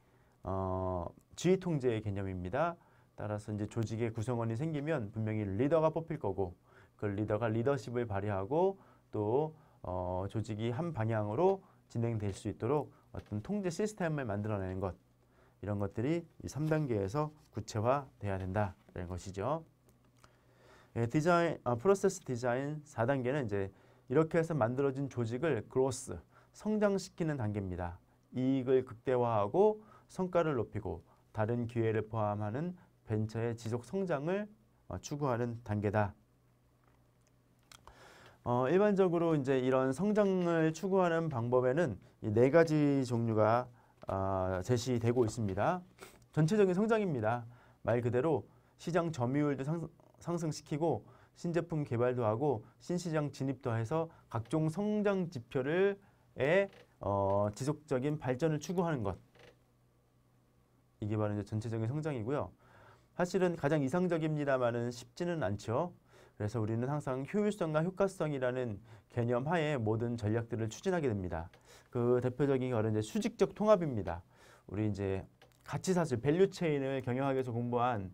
지휘 통제의 개념입니다. 따라서 이제 조직의 구성원이 생기면 분명히 리더가 뽑힐 거고 그 리더가 리더십을 발휘하고 또 조직이 한 방향으로 진행될 수 있도록 어떤 통제 시스템을 만들어내는 것, 이런 것들이 이 3단계에서 구체화돼야 된다는 것이죠. 프로세스 디자인 4단계는 이제 이렇게 해서 만들어진 조직을 그로스, 성장시키는 단계입니다. 이익을 극대화하고 성과를 높이고 다른 기회를 포함하는 벤처의 지속 성장을 추구하는 단계다. 일반적으로 이제 이런 성장을 추구하는 방법에는 이 4가지 종류가 제시되고 있습니다. 전체적인 성장입니다. 말 그대로 시장 점유율도 상승시키고 신제품 개발도 하고 신시장 진입도 해서 각종 성장 지표를 지속적인 발전을 추구하는 것. 이게 바로 이제 전체적인 성장이고요. 사실은 가장 이상적입니다만은 쉽지는 않죠. 그래서 우리는 항상 효율성과 효과성이라는 개념 하에 모든 전략들을 추진하게 됩니다. 그 대표적인 것은 이제 수직적 통합입니다. 우리 이제 가치사슬, 밸류체인을 경영학에서 공부한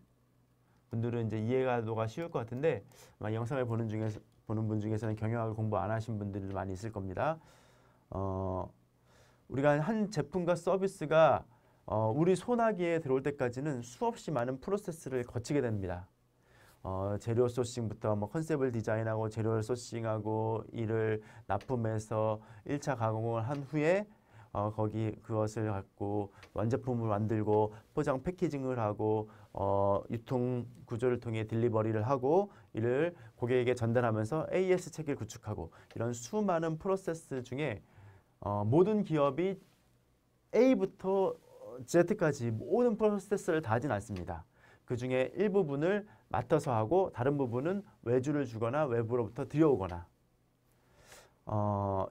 분들은 이제 이해가도가 쉬울 것 같은데 아마 영상을 보는 분 중에서는 경영학을 공부 안 하신 분들이 많이 있을 겁니다. 우리가 한 제품과 서비스가 우리 손아귀에 들어올 때까지는 수없이 많은 프로세스를 거치게 됩니다. 재료 소싱부터 컨셉을 디자인하고 재료를 소싱하고 이를 납품해서 1차 가공을 한 후에 그것을 갖고 완제품을 만들고 포장 패키징을 하고 유통 구조를 통해 딜리버리를 하고 이를 고객에게 전달하면서 AS 체계를 구축하고 이런 수많은 프로세스 중에 모든 기업이 A부터 Z까지 모든 프로세스를 다 하진 않습니다. 그 중에 일부분을 맡아서 하고 다른 부분은 외주를 주거나 외부로부터 들여오거나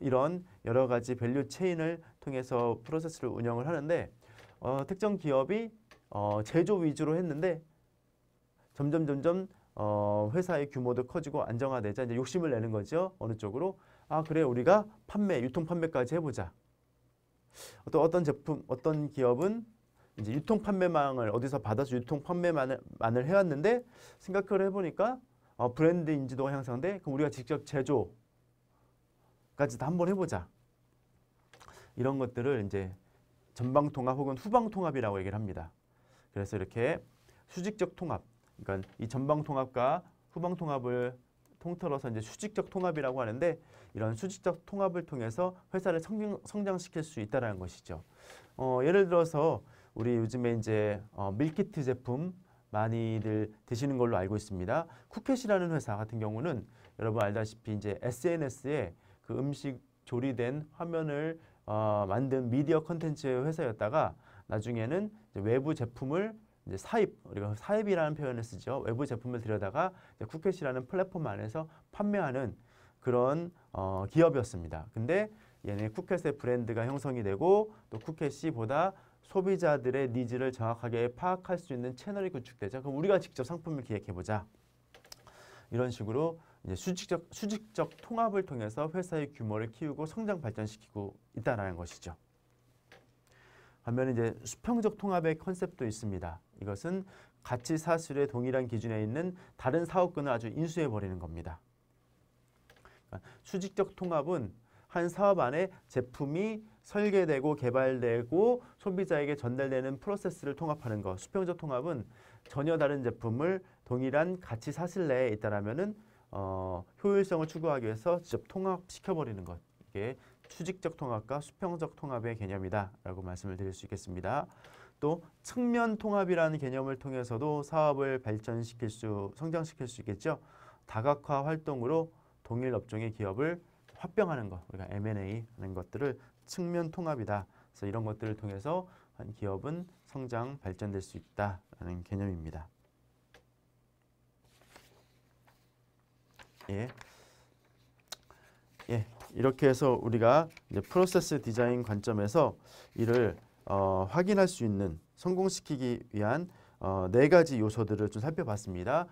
이런 여러 가지 밸류 체인을 통해서 프로세스를 운영을 하는데 특정 기업이 제조 위주로 했는데 점점 회사의 규모도 커지고 안정화되자 이제 욕심을 내는 거죠. 어느 쪽으로? 그래 우리가 유통 판매까지 해보자. 어떤 제품, 어떤 기업은 이제 유통 판매망을 어디서 받아서 유통 판매만을 해왔는데 생각을 해보니까 브랜드 인지도가 향상돼. 그럼 우리가 직접 제조까지도 한번 해보자. 이런 것들을 이제 전방 통합 혹은 후방 통합이라고 얘기를 합니다. 그래서 이렇게 수직적 통합, 그러니까 이 전방 통합과 후방 통합을 통틀어서 이제 수직적 통합이라고 하는데 이런 수직적 통합을 통해서 회사를 성장시킬 수 있다는 것이죠. 예를 들어서 우리 요즘에 이제 밀키트 제품 많이들 드시는 걸로 알고 있습니다. 쿠켓이라는 회사 같은 경우는 여러분 알다시피 이제 SNS에 그 음식 조리된 화면을 만든 미디어 컨텐츠 회사였다가 나중에는 이제 외부 제품을 이제 우리가 사입이라는 표현을 쓰죠. 외부 제품을 들여다가 이제 쿠켓이라는 플랫폼 안에서 판매하는 그런 기업이었습니다. 근데 얘네 쿠켓의 브랜드가 형성이 되고 또 쿠켓이 보다 소비자들의 니즈를 정확하게 파악할 수 있는 채널이 구축되죠. 그럼 우리가 직접 상품을 기획해보자. 이런 식으로 이제 수직적 통합을 통해서 회사의 규모를 키우고 성장 발전시키고 있다는 것이죠. 반면에 이제 수평적 통합의 컨셉도 있습니다. 이것은 가치 사슬의 동일한 기준에 있는 다른 사업군을 아주 인수해 버리는 겁니다. 그러니까 수직적 통합은 한 사업 안에 제품이 설계되고 개발되고 소비자에게 전달되는 프로세스를 통합하는 것. 수평적 통합은 전혀 다른 제품을 동일한 가치 사슬 내에 있다라면은 효율성을 추구하기 위해서 직접 통합시켜버리는 것. 이게 수직적 통합과 수평적 통합의 개념이다라고 말씀을 드릴 수 있겠습니다. 또 측면 통합이라는 개념을 통해서도 사업을 성장시킬 수 있겠죠. 다각화 활동으로 동일 업종의 기업을 합병하는 것, 우리가 M&A 하는 것들을 측면 통합이다. 그래서 이런 것들을 통해서 한 기업은 성장, 발전될 수 있다라는 개념입니다. 예. 예, 이렇게 해서 우리가 이제 프로세스 디자인 관점에서 이를 확인할 수 있는 성공시키기 위한 네 가지 요소들을 좀 살펴봤습니다.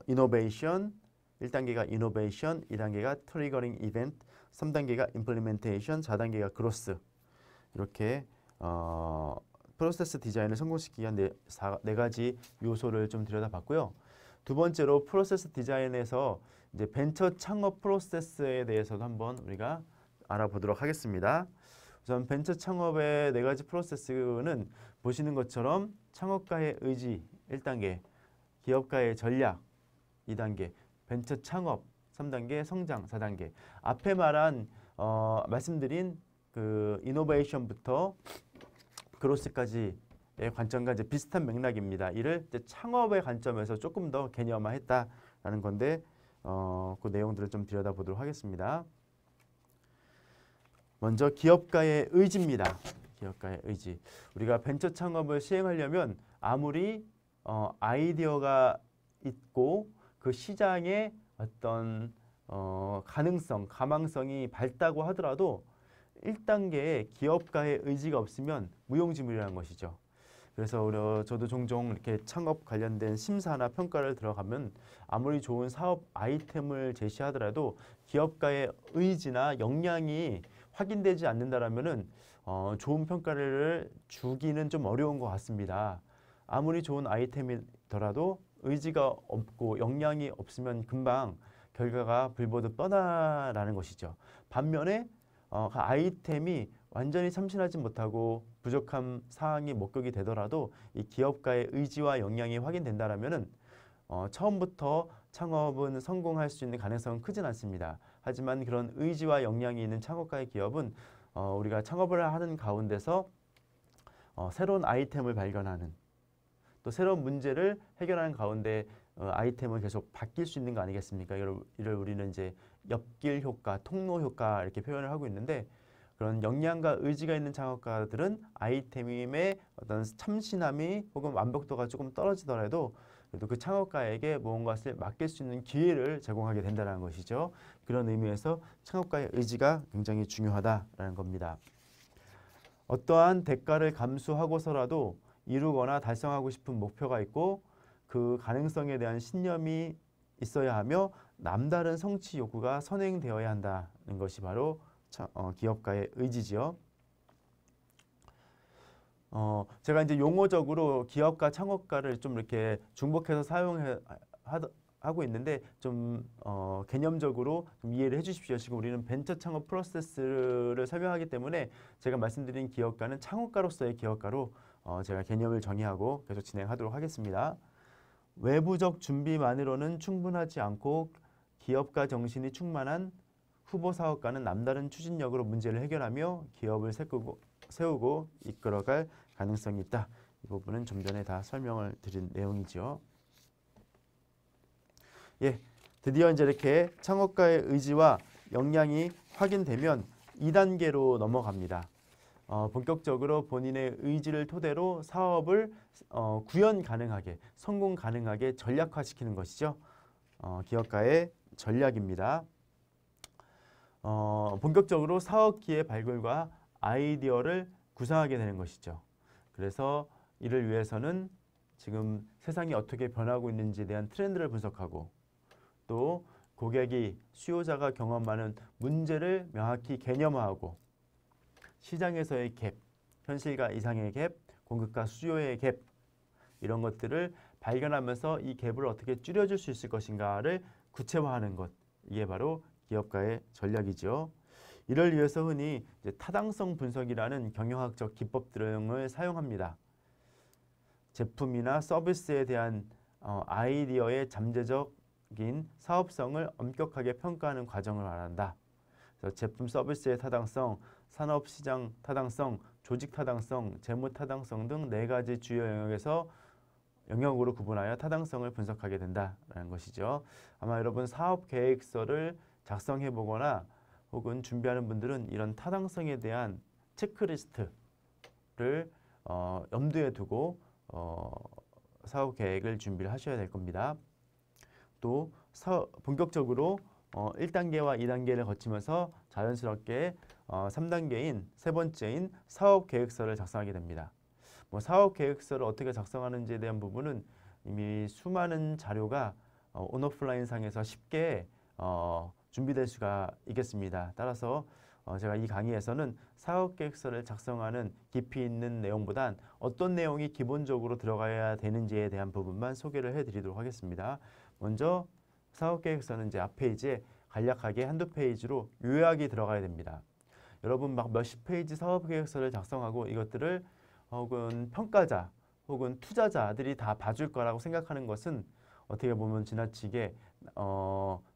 이노베이션, 1단계가 이노베이션, 2단계가 트리거링 이벤트, 3단계가 임플리멘테이션, 4단계가 그로스. 이렇게 프로세스 디자인을 성공시키기 위한 네 가지 요소를 좀 들여다봤고요. 두 번째로 프로세스 디자인에서 이제 벤처 창업 프로세스에 대해서도 한번 우리가 알아보도록 하겠습니다. 우선 벤처 창업의 네 가지 프로세스는 보시는 것처럼 창업가의 의지 1단계, 기업가의 전략 2단계, 벤처 창업 3단계, 성장 4단계. 앞에 말한 말씀드린 그 이노베이션부터 그로스까지의 관점과 이제 비슷한 맥락입니다. 이를 이제 창업의 관점에서 조금 더 개념화했다라는 건데 그 내용들을 좀 들여다보도록 하겠습니다. 먼저 기업가의 의지입니다. 기업가의 의지. 우리가 벤처 창업을 시행하려면 아무리 아이디어가 있고 그 시장에 어떤 가능성, 가망성이 밝다고 하더라도 1단계에 기업가의 의지가 없으면 무용지물이라는 것이죠. 그래서 저도 종종 이렇게 창업 관련된 심사나 평가를 들어가면 아무리 좋은 사업 아이템을 제시하더라도 기업가의 의지나 역량이 확인되지 않는다라면은 좋은 평가를 주기는 좀 어려운 것 같습니다. 아무리 좋은 아이템이더라도 의지가 없고 역량이 없으면 금방 결과가 불보듯 뻔하다는 것이죠. 반면에 그 아이템이 완전히 참신하지 못하고 부족한 사항이 목격이 되더라도 이 기업가의 의지와 역량이 확인된다라면은 처음부터 창업은 성공할 수 있는 가능성은 크진 않습니다. 하지만 그런 의지와 역량이 있는 창업가의 기업은 우리가 창업을 하는 가운데서 새로운 아이템을 발견하는 또 새로운 문제를 해결하는 가운데 아이템은 계속 바뀔 수 있는 거 아니겠습니까? 이를 우리는 이제 엽길 효과, 통로 효과 이렇게 표현을 하고 있는데 그런 역량과 의지가 있는 창업가들은 아이템의 어떤 참신함이 혹은 완벽도가 조금 떨어지더라도 그래도 그 창업가에게 무언가를 맡길 수 있는 기회를 제공하게 된다는 것이죠. 그런 의미에서 창업가의 의지가 굉장히 중요하다라는 겁니다. 어떠한 대가를 감수하고서라도 이루거나 달성하고 싶은 목표가 있고 그 가능성에 대한 신념이 있어야 하며 남다른 성취 욕구가 선행되어야 한다는 것이 바로 기업가의 의지지요. 제가 이제 용어적으로 기업가, 창업가를 좀 이렇게 중복해서 사용하고 있는데 좀 개념적으로 좀 이해를 해주십시오. 지금 우리는 벤처 창업 프로세스를 설명하기 때문에 제가 말씀드린 기업가는 창업가로서의 기업가로 제가 개념을 정의하고 계속 진행하도록 하겠습니다. 외부적 준비만으로는 충분하지 않고 기업가 정신이 충만한 후보 사업가는 남다른 추진력으로 문제를 해결하며 기업을 세우고 이끌어갈 가능성이 있다. 이 부분은 좀 전에 다 설명을 드린 내용이죠. 예, 드디어 이제 이렇게 창업가의 의지와 역량이 확인되면 2단계로 넘어갑니다. 본격적으로 본인의 의지를 토대로 사업을 구현 가능하게, 성공 가능하게 전략화시키는 것이죠. 기업가의 전략입니다. 본격적으로 사업 기회 발굴과 아이디어를 구상하게 되는 것이죠. 그래서 이를 위해서는 지금 세상이 어떻게 변하고 있는지에 대한 트렌드를 분석하고 또 고객이 수요자가 경험하는 문제를 명확히 개념화하고 시장에서의 갭, 현실과 이상의 갭, 공급과 수요의 갭 이런 것들을 발견하면서 이 갭을 어떻게 줄여줄 수 있을 것인가를 구체화하는 것 이게 바로 기업가의 전략이죠. 이를 위해서 흔히 이제 타당성 분석이라는 경영학적 기법 등을 사용합니다. 제품이나 서비스에 대한 아이디어의 잠재적인 사업성을 엄격하게 평가하는 과정을 말한다. 그래서 제품 서비스의 타당성, 산업시장 타당성, 조직 타당성, 재무 타당성 등 4가지 주요 영역으로 구분하여 타당성을 분석하게 된다라는 것이죠. 아마 여러분 사업 계획서를 작성해 보거나 혹은 준비하는 분들은 이런 타당성에 대한 체크리스트를 염두에 두고 사업 계획을 준비를 하셔야 될 겁니다. 또 본격적으로 1단계와 2단계를 거치면서 자연스럽게 3단계인 세 번째인 사업 계획서를 작성하게 됩니다. 뭐 사업 계획서를 어떻게 작성하는지에 대한 부분은 이미 수많은 자료가 온오프라인 상에서 쉽게 준비될 수가 있겠습니다. 따라서 제가 이 강의에서는 사업 계획서를 작성하는 깊이 있는 내용보단 어떤 내용이 기본적으로 들어가야 되는지에 대한 부분만 소개를 해드리도록 하겠습니다. 먼저 사업 계획서는 이제 앞 페이지에 간략하게 한두 페이지로 요약이 들어가야 됩니다. 여러분 막 몇십 페이지 사업 계획서를 작성하고 이것들을 혹은 평가자 혹은 투자자들이 다 봐줄 거라고 생각하는 것은 어떻게 보면 지나치게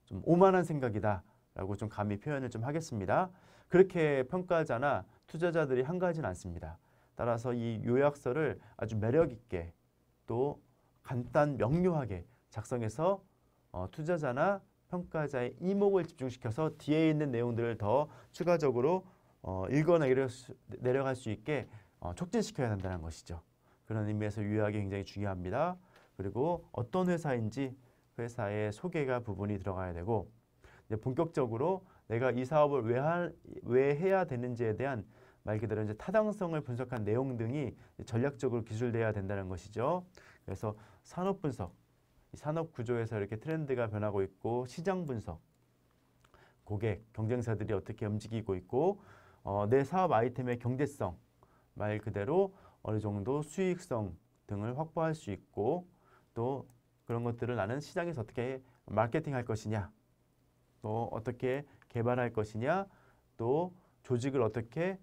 좀 오만한 생각이다 라고 좀 감히 표현을 좀 하겠습니다. 그렇게 평가자나 투자자들이 한가하진 않습니다. 따라서 이 요약서를 아주 매력 있게 또 간단 명료하게 작성해서 투자자나 평가자의 이목을 집중시켜서 뒤에 있는 내용들을 더 추가적으로 내려갈 수 있게 촉진시켜야 한다는 것이죠. 그런 의미에서 요약이 굉장히 중요합니다. 그리고 어떤 회사인지 회사의 소개가 부분이 들어가야 되고 이제 본격적으로 내가 이 사업을 왜 해야 되는지에 대한 말 그대로 이제 타당성을 분석한 내용 등이 전략적으로 기술돼야 된다는 것이죠. 그래서 산업 분석, 산업 구조에서 이렇게 트렌드가 변하고 있고 시장 분석, 고객, 경쟁사들이 어떻게 움직이고 있고 내 사업 아이템의 경제성, 말 그대로 어느 정도 수익성 등을 확보할 수 있고 또 그런 것들을 나는 시장에서 어떻게 마케팅할 것이냐 또 어떻게 개발할 것이냐 또 조직을 어떻게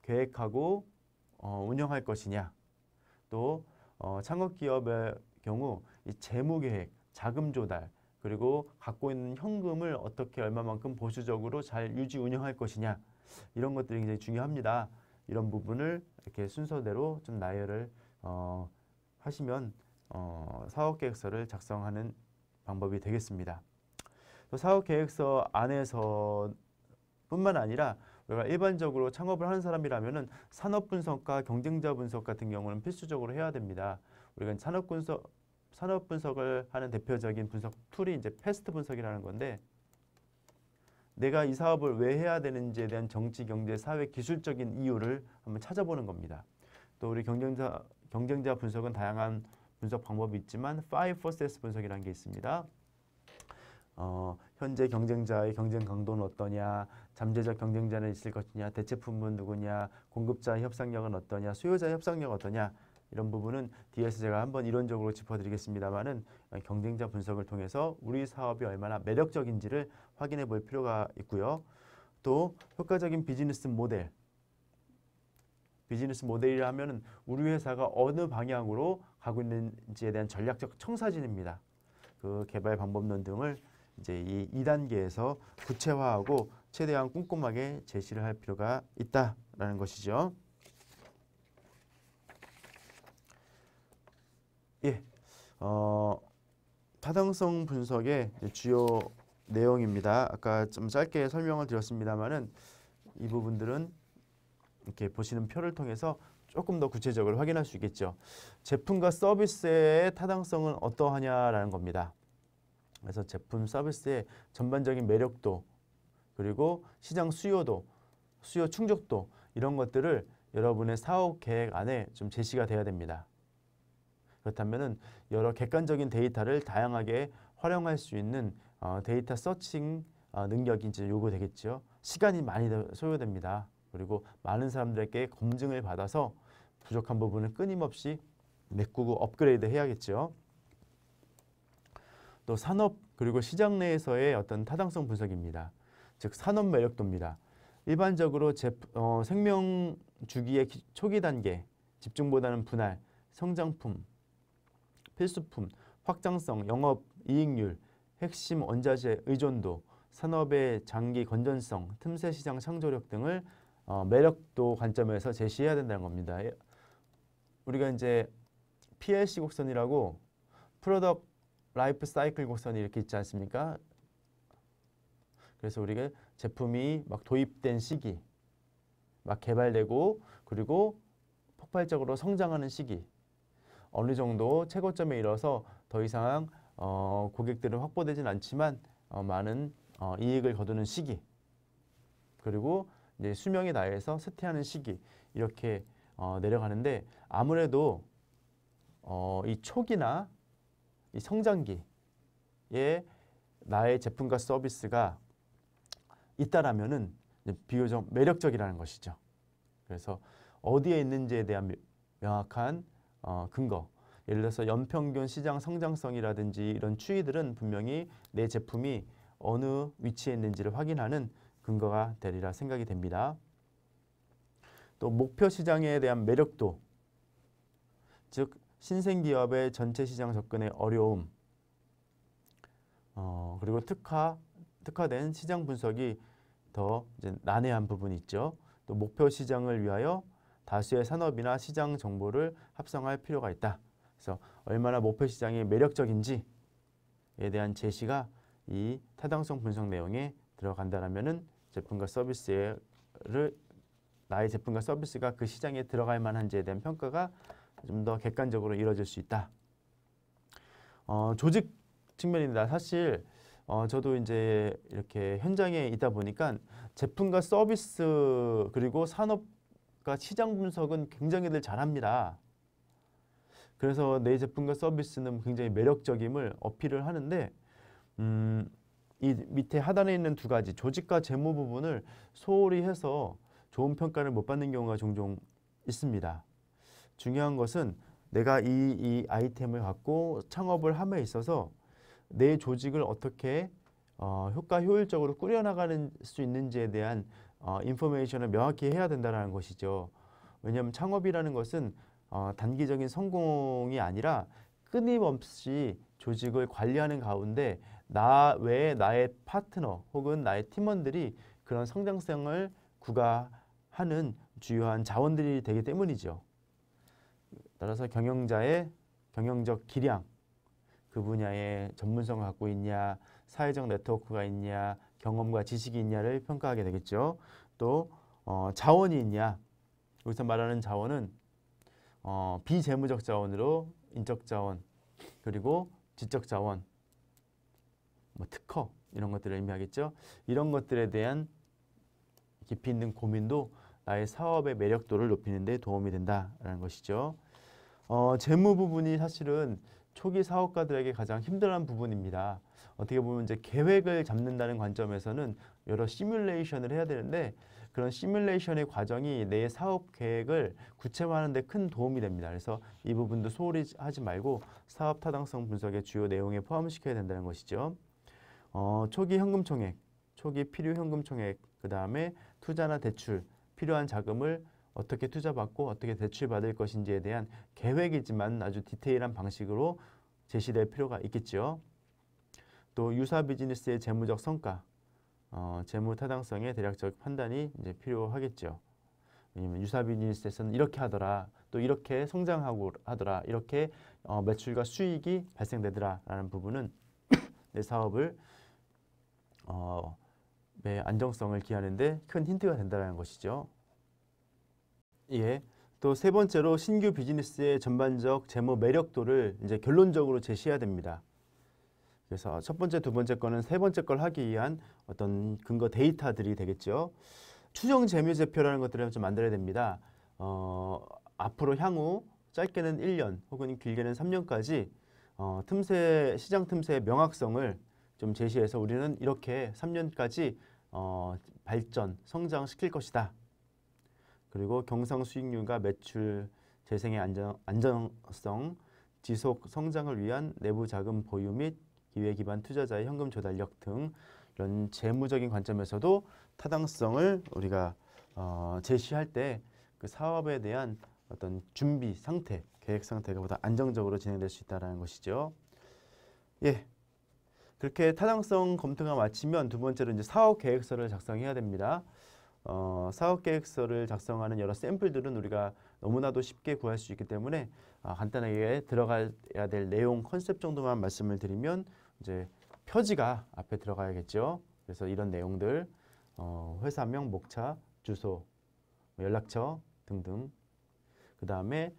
계획하고 운영할 것이냐 또 창업기업의 경우 이 재무계획, 자금 조달 그리고 갖고 있는 현금을 어떻게 얼마만큼 보수적으로 잘 유지 운영할 것이냐 이런 것들이 굉장히 중요합니다. 이런 부분을 이렇게 순서대로 좀 나열을 하시면 사업계획서를 작성하는 방법이 되겠습니다. 또 사업계획서 안에서 뿐만 아니라 우리가 일반적으로 창업을 하는 사람이라면은 산업 분석과 경쟁자 분석 같은 경우는 필수적으로 해야 됩니다. 우리가 산업 분석을 하는 대표적인 분석 툴이 이제 패스트 분석이라는 건데 내가 이 사업을 왜 해야 되는지에 대한 정치, 경제, 사회, 기술적인 이유를 한번 찾아보는 겁니다. 또 우리 경쟁자 분석은 다양한 분석 방법이 있지만 5포세스 분석이라는 게 있습니다. 현재 경쟁자의 경쟁 강도는 어떠냐, 잠재적 경쟁자는 있을 것이냐, 대체품은 누구냐, 공급자의 협상력은 어떠냐, 수요자의 협상력은 어떠냐 이런 부분은 뒤에서 제가 한번 이론적으로 짚어드리겠습니다만은 경쟁자 분석을 통해서 우리 사업이 얼마나 매력적인지를 확인해 볼 필요가 있고요. 또 효과적인 비즈니스 모델이라 하면은 우리 회사가 어느 방향으로 가고 있는지에 대한 전략적 청사진입니다. 그 개발 방법론 등을 이제 이 2단계에서 구체화하고 최대한 꼼꼼하게 제시를 할 필요가 있다라는 것이죠. 예, 타당성 분석의 주요 내용입니다. 아까 좀 짧게 설명을 드렸습니다만은 이 부분들은 이렇게 보시는 표를 통해서 조금 더 구체적으로 확인할 수 있겠죠. 제품과 서비스의 타당성은 어떠하냐라는 겁니다. 그래서 제품 서비스의 전반적인 매력도 그리고 시장 수요도, 수요 충족도 이런 것들을 여러분의 사업 계획 안에 좀 제시가 돼야 됩니다. 그렇다면은 여러 객관적인 데이터를 다양하게 활용할 수 있는 데이터 서칭 능력이 이제 요구되겠죠. 시간이 많이 소요됩니다. 그리고 많은 사람들에게 검증을 받아서 부족한 부분을 끊임없이 메꾸고 업그레이드 해야겠죠. 또 산업 그리고 시장 내에서의 어떤 타당성 분석입니다. 즉 산업 매력도입니다. 일반적으로 생명 주기의 초기 단계, 집중보다는 분할, 성장품, 필수품, 확장성, 영업 이익률, 핵심 원자재 의존도, 산업의 장기 건전성, 틈새 시장 창조력 등을 매력도 관점에서 제시해야 된다는 겁니다. 우리가 이제 PLC 곡선이라고 프로덕트 라이프 사이클 곡선이 이렇게 있지 않습니까? 그래서 우리가 제품이 막 도입된 시기, 막 개발되고 그리고 폭발적으로 성장하는 시기, 어느 정도 최고점에 이뤄서 더 이상 고객들은 확보되진 않지만 많은 이익을 거두는 시기, 그리고 이제 수명이 다해서 쇠퇴하는 시기, 이렇게 내려가는데 아무래도 이 초기나 이 성장기에 나의 제품과 서비스가 있다라면은 비교적 매력적이라는 것이죠. 그래서 어디에 있는지에 대한 명확한 근거, 예를 들어서 연평균 시장 성장성이라든지 이런 추이들은 분명히 내 제품이 어느 위치에 있는지를 확인하는 근거가 되리라 생각이 됩니다. 또 목표 시장에 대한 매력도, 즉 신생기업의 전체 시장 접근의 어려움, 그리고 특화된 시장 분석이 더 이제 난해한 부분이 있죠. 또 목표 시장을 위하여 다수의 산업이나 시장 정보를 합성할 필요가 있다. 그래서 얼마나 목표 시장이 매력적인지에 대한 제시가 이 타당성 분석 내용에 들어간다라면은 나의 제품과 서비스가 그 시장에 들어갈 만한지에 대한 평가가 좀 더 객관적으로 이루어질 수 있다. 조직 측면입니다. 사실 저도 이제 이렇게 현장에 있다 보니까 제품과 서비스 그리고 산업과 시장 분석은 굉장히들 잘합니다. 그래서 내 제품과 서비스는 굉장히 매력적임을 어필을 하는데 이 밑에 하단에 있는 두 가지 조직과 재무 부분을 소홀히 해서 좋은 평가를 못 받는 경우가 종종 있습니다. 중요한 것은 내가 이 아이템을 갖고 창업을 함에 있어서 내 조직을 어떻게 효율적으로 꾸려나가는 수 있는지에 대한 인포메이션을 명확히 해야 된다는 것이죠. 왜냐하면 창업이라는 것은 단기적인 성공이 아니라 끊임없이 조직을 관리하는 가운데 나 외에 나의 파트너 혹은 나의 팀원들이 그런 성장성을 구가하는 주요한 자원들이 되기 때문이죠. 따라서 경영자의 경영적 기량, 그 분야의 전문성을 갖고 있냐, 사회적 네트워크가 있냐, 경험과 지식이 있냐를 평가하게 되겠죠. 또 자원이 있냐, 여기서 말하는 자원은 비재무적 자원으로 인적 자원, 그리고 지적 자원, 뭐 특허 이런 것들을 의미하겠죠. 이런 것들에 대한 깊이 있는 고민도 나의 사업의 매력도를 높이는 데 도움이 된다라는 것이죠. 재무 부분이 사실은 초기 사업가들에게 가장 힘들어하는 부분입니다. 어떻게 보면 이제 계획을 잡는다는 관점에서는 여러 시뮬레이션을 해야 되는데 그런 시뮬레이션의 과정이 내 사업 계획을 구체화하는 데 큰 도움이 됩니다. 그래서 이 부분도 소홀히 하지 말고 사업 타당성 분석의 주요 내용에 포함시켜야 된다는 것이죠. 초기 현금 총액, 초기 필요 현금 총액, 그 다음에 투자나 대출, 필요한 자금을 어떻게 투자받고 어떻게 대출받을 것인지에 대한 계획이지만 아주 디테일한 방식으로 제시될 필요가 있겠죠. 또 유사 비즈니스의 재무적 성과, 재무 타당성의 대략적 판단이 이제 필요하겠죠. 왜냐하면 유사 비즈니스에서는 이렇게 하더라, 또 이렇게 성장하고 하더라, 이렇게 매출과 수익이 발생되더라라는 부분은 내 사업을 매 안정성을 기하는데 큰 힌트가 된다는 것이죠. 예. 또 세 번째로 신규 비즈니스의 전반적 재무 매력도를 이제 결론적으로 제시해야 됩니다. 그래서 첫 번째, 두 번째 거는 세 번째 걸 하기 위한 어떤 근거 데이터들이 되겠죠. 추정 재무제표라는 것들을 좀 만들어야 됩니다. 앞으로 향후 짧게는 1년 혹은 길게는 3년까지 시장 틈새의 명확성을 좀 제시해서 우리는 이렇게 3년까지 발전, 성장시킬 것이다. 그리고 경상 수익률과 매출 재생의 안정성, 지속 성장을 위한 내부 자금 보유 및 기회 기반 투자자의 현금 조달력 등 이런 재무적인 관점에서도 타당성을 우리가 제시할 때 그 사업에 대한 어떤 준비 상태, 계획 상태가 보다 안정적으로 진행될 수 있다는 것이죠. 예. 그렇게 타당성 검토가 마치면 두 번째로 이제 사업 계획서를 작성해야 됩니다. 사업 계획서를 작성하는 여러 샘플들은 우리가 너무나도 쉽게 구할 수 있기 때문에 간단하게 들어가야 될 내용 컨셉 정도만 말씀을 드리면 이제 표지가 앞에 들어가야겠죠. 그래서 이런 내용들 회사명, 목차, 주소, 연락처 등등. 그 다음에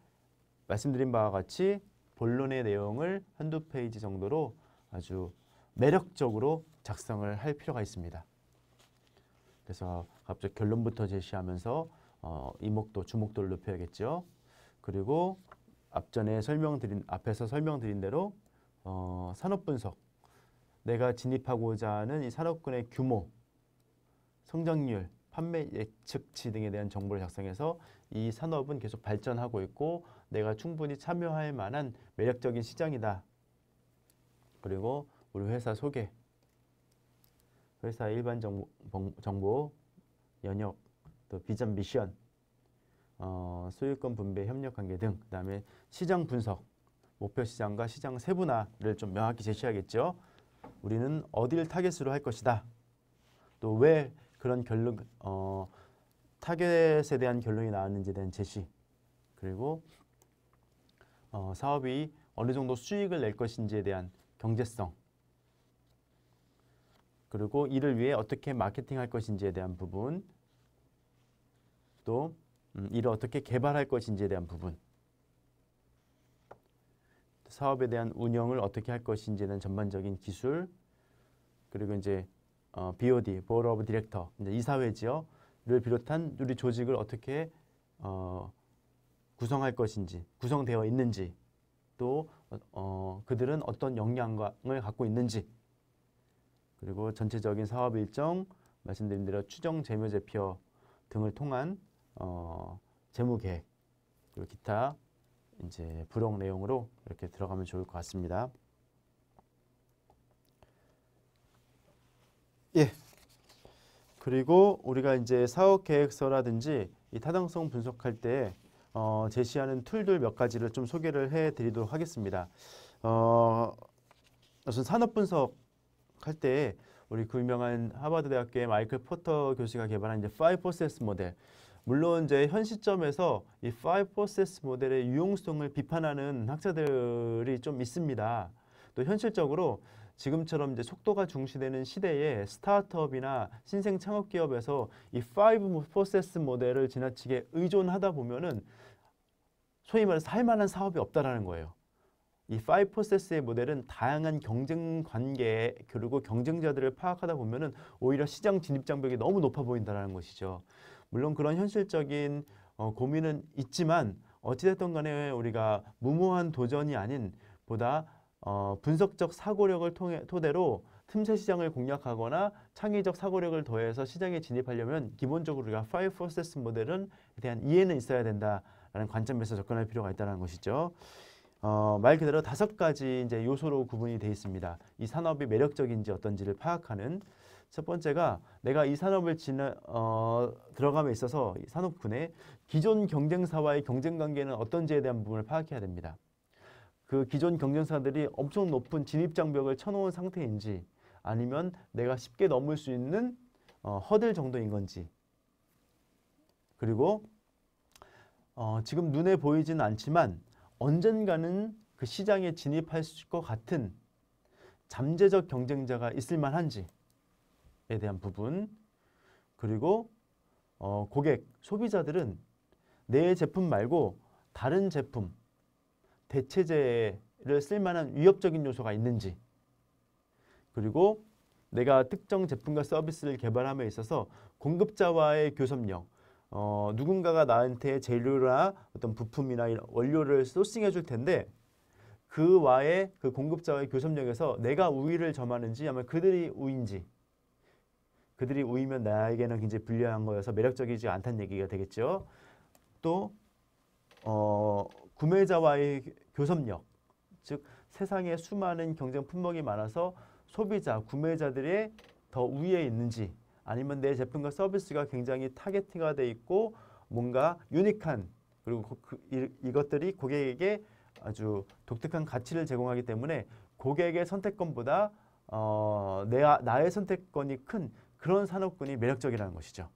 말씀드린 바와 같이 본론의 내용을 한두 페이지 정도로 아주 매력적으로 작성을 할 필요가 있습니다. 그래서 갑자기 결론부터 제시하면서 이목도, 주목도를 높여야겠죠. 그리고 앞에서 설명드린 대로 산업 분석, 내가 진입하고자 하는 이 산업군의 규모, 성장률, 판매 예측치 등에 대한 정보를 작성해서 이 산업은 계속 발전하고 있고 내가 충분히 참여할 만한 매력적인 시장이다. 그리고 우리 회사 소개, 회사의 일반 정보, 연역, 또 비전 미션, 소유권 분배, 협력 관계 등, 그 다음에 시장 분석, 목표 시장과 시장 세분화를 좀 명확히 제시하겠죠. 우리는 어디를 타겟으로 할 것이다. 또 왜 그런 결론, 타겟에 대한 결론이 나왔는지에 대한 제시, 그리고 사업이 어느 정도 수익을 낼 것인지에 대한 경제성, 그리고 이를 위해 어떻게 마케팅할 것인지에 대한 부분, 또 이를 어떻게 개발할 것인지에 대한 부분, 사업에 대한 운영을 어떻게 할 것인지에 대한 전반적인 기술, 그리고 이제 BOD, Board of Director, 이제 이사회지요,를 비롯한 우리 조직을 어떻게 구성할 것인지, 구성되어 있는지, 또 그들은 어떤 역량을 갖고 있는지, 그리고 전체적인 사업 일정, 말씀드린 대로 추정 재무제표 등을 통한 재무 계획, 그리고 기타 이제 부록 내용으로 이렇게 들어가면 좋을 것 같습니다. 예. 그리고 우리가 이제 사업 계획서라든지 이 타당성 분석할 때 제시하는 툴들 몇 가지를 좀 소개를 해드리도록 하겠습니다. 우선 산업 분석할 때 우리 그 유명한 하버드 대학교의 마이클 포터 교수가 개발한 이제 5 프로세스 모델. 물론 이제 현 시점에서 이 5 프로세스 모델의 유용성을 비판하는 학자들이 좀 있습니다. 또 현실적으로 지금처럼 이제 속도가 중시되는 시대에 스타트업이나 신생 창업 기업에서 이 5 프로세스 모델을 지나치게 의존하다 보면은 소위 말해서 할 만한 사업이 없다라는 거예요. 이 5 프로세스의 모델은 다양한 경쟁 관계 그리고 경쟁자들을 파악하다 보면은 오히려 시장 진입 장벽이 너무 높아 보인다라는 것이죠. 물론 그런 현실적인 고민은 있지만 어찌됐든 간에 우리가 무모한 도전이 아닌 보다 분석적 사고력을 토대로 틈새 시장을 공략하거나 창의적 사고력을 더해서 시장에 진입하려면 기본적으로 우리가 5 프로세스 모델에 대한 이해는 있어야 된다라는 관점에서 접근할 필요가 있다는 것이죠. 말 그대로 5가지 이제 요소로 구분이 되어 있습니다. 이 산업이 매력적인지 어떤지를 파악하는. 첫 번째가 내가 이 산업을 들어감에 있어서 이 산업군의 기존 경쟁사와의 경쟁 관계는 어떤지에 대한 부분을 파악해야 됩니다. 그 기존 경쟁사들이 엄청 높은 진입 장벽을 쳐놓은 상태인지 아니면 내가 쉽게 넘을 수 있는 허들 정도인 건지, 그리고 지금 눈에 보이지는 않지만 언젠가는 그 시장에 진입할 것 같은 잠재적 경쟁자가 있을 만한지에 대한 부분, 그리고 고객, 소비자들은 내 제품 말고 다른 제품, 대체제를 쓸 만한 위협적인 요소가 있는지, 그리고 내가 특정 제품과 서비스를 개발함에 있어서 공급자와의 교섭력, 누군가가 나한테 재료나 어떤 부품이나 원료를 소싱해 줄 텐데 그와의 그 공급자와의 교섭력에서 내가 우위를 점하는지 아니면 그들이 우위인지, 그들이 우위면 나에게는 굉장히 불리한 거여서 매력적이지 않다는 얘기가 되겠죠. 또 구매자와의 교섭력, 즉 세상에 수많은 경쟁 품목이 많아서 소비자, 구매자들의 더 우위에 있는지, 아니면 내 제품과 서비스가 굉장히 타겟팅화 돼 있고 뭔가 유니크한, 그리고 이것들이 고객에게 아주 독특한 가치를 제공하기 때문에 고객의 선택권보다 나의 선택권이 큰 그런 산업군이 매력적이라는 것이죠.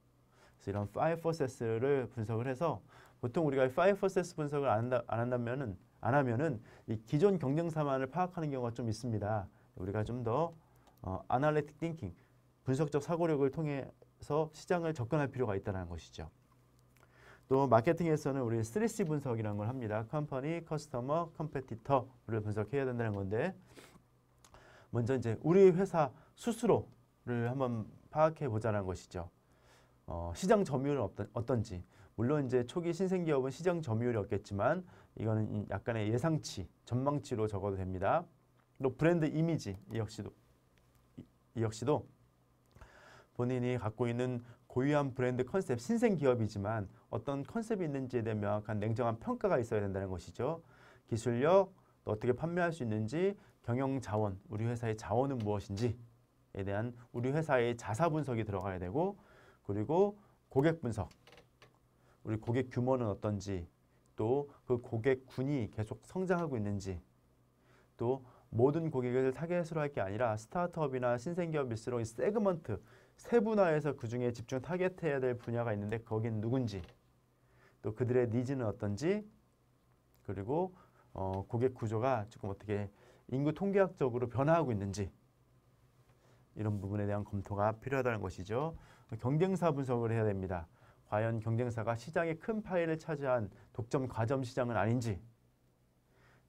그래서 이런 5 프로세스를 분석을 해서 보통 우리가 5 프로세스 분석을 안 하면은 이 기존 경쟁사만을 파악하는 경우가 좀 있습니다. 우리가 좀 더 아날리틱 띵킹, 분석적 사고력을 통해서 시장을 접근할 필요가 있다는 것이죠. 또 마케팅에서는 우리 3C 분석이라는 걸 합니다. 컴퍼니, 커스터머, 컴페티터를 분석해야 된다는 건데 먼저 이제 우리 회사 스스로를 한번 파악해 보자는 것이죠. 시장 점유율은 어떤지. 물론 이제 초기 신생 기업은 시장 점유율이 없겠지만 이거는 약간의 예상치, 전망치로 적어도 됩니다. 또 브랜드 이미지 이 역시도 본인이 갖고 있는 고유한 브랜드 컨셉, 신생 기업이지만 어떤 컨셉이 있는지에 대한 명확한 냉정한 평가가 있어야 된다는 것이죠. 기술력, 또 어떻게 판매할 수 있는지, 경영 자원, 우리 회사의 자원은 무엇인지에 대한 우리 회사의 자사 분석이 들어가야 되고, 그리고 고객 분석, 우리 고객 규모는 어떤지, 또 그 고객군이 계속 성장하고 있는지, 또 모든 고객을 타겟으로 할 게 아니라 스타트업이나 신생기업일수록 이 세그먼트, 세분화해서 그중에 집중 타겟해야 될 분야가 있는데 거긴 누군지, 또 그들의 니즈는 어떤지, 그리고 고객 구조가 조금 어떻게 인구 통계학적으로 변화하고 있는지 이런 부분에 대한 검토가 필요하다는 것이죠. 경쟁사 분석을 해야 됩니다. 과연 경쟁사가 시장의 큰 파일을 차지한 독점 과점 시장은 아닌지,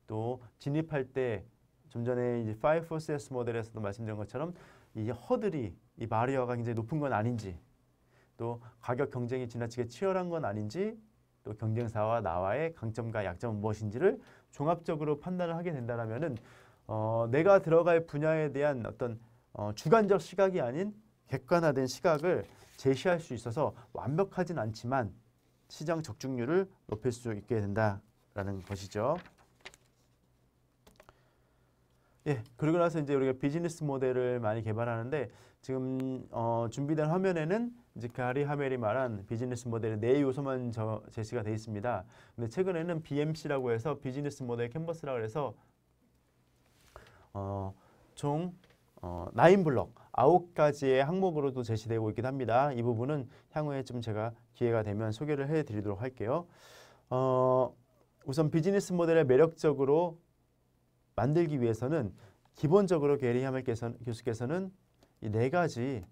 또 진입할 때 좀 전에 이제 5CS 모델에서도 말씀드린 것처럼 이 허들이 이 바리어가 굉장히 높은 건 아닌지, 또 가격 경쟁이 지나치게 치열한 건 아닌지, 또 경쟁사와 나와의 강점과 약점은 무엇인지를 종합적으로 판단을 하게 된다면은 내가 들어갈 분야에 대한 어떤 주관적 시각이 아닌 객관화된 시각을 제시할 수 있어서 완벽하진 않지만 시장 적중률을 높일 수 있게 된다라는 것이죠. 예, 그리고 나서 이제 우리가 비즈니스 모델을 많이 개발하는데 지금 준비된 화면에는 이제 가리 하멜이 말한 비즈니스 모델의 네 요소만 제시가 되어 있습니다. 근데 최근에는 BMC라고 해서 비즈니스 모델 캔버스라고 해서 총 9블럭 9가지의 항목으로도 제시되고 있긴 합니다. 이 부분은 향후에 좀 제가 기회가 되면 소개를 해드리도록 할게요. 우선 비즈니스 모델을 매력적으로 만들기 위해서는 기본적으로 게리 하멜 교수께서는 이 네 가지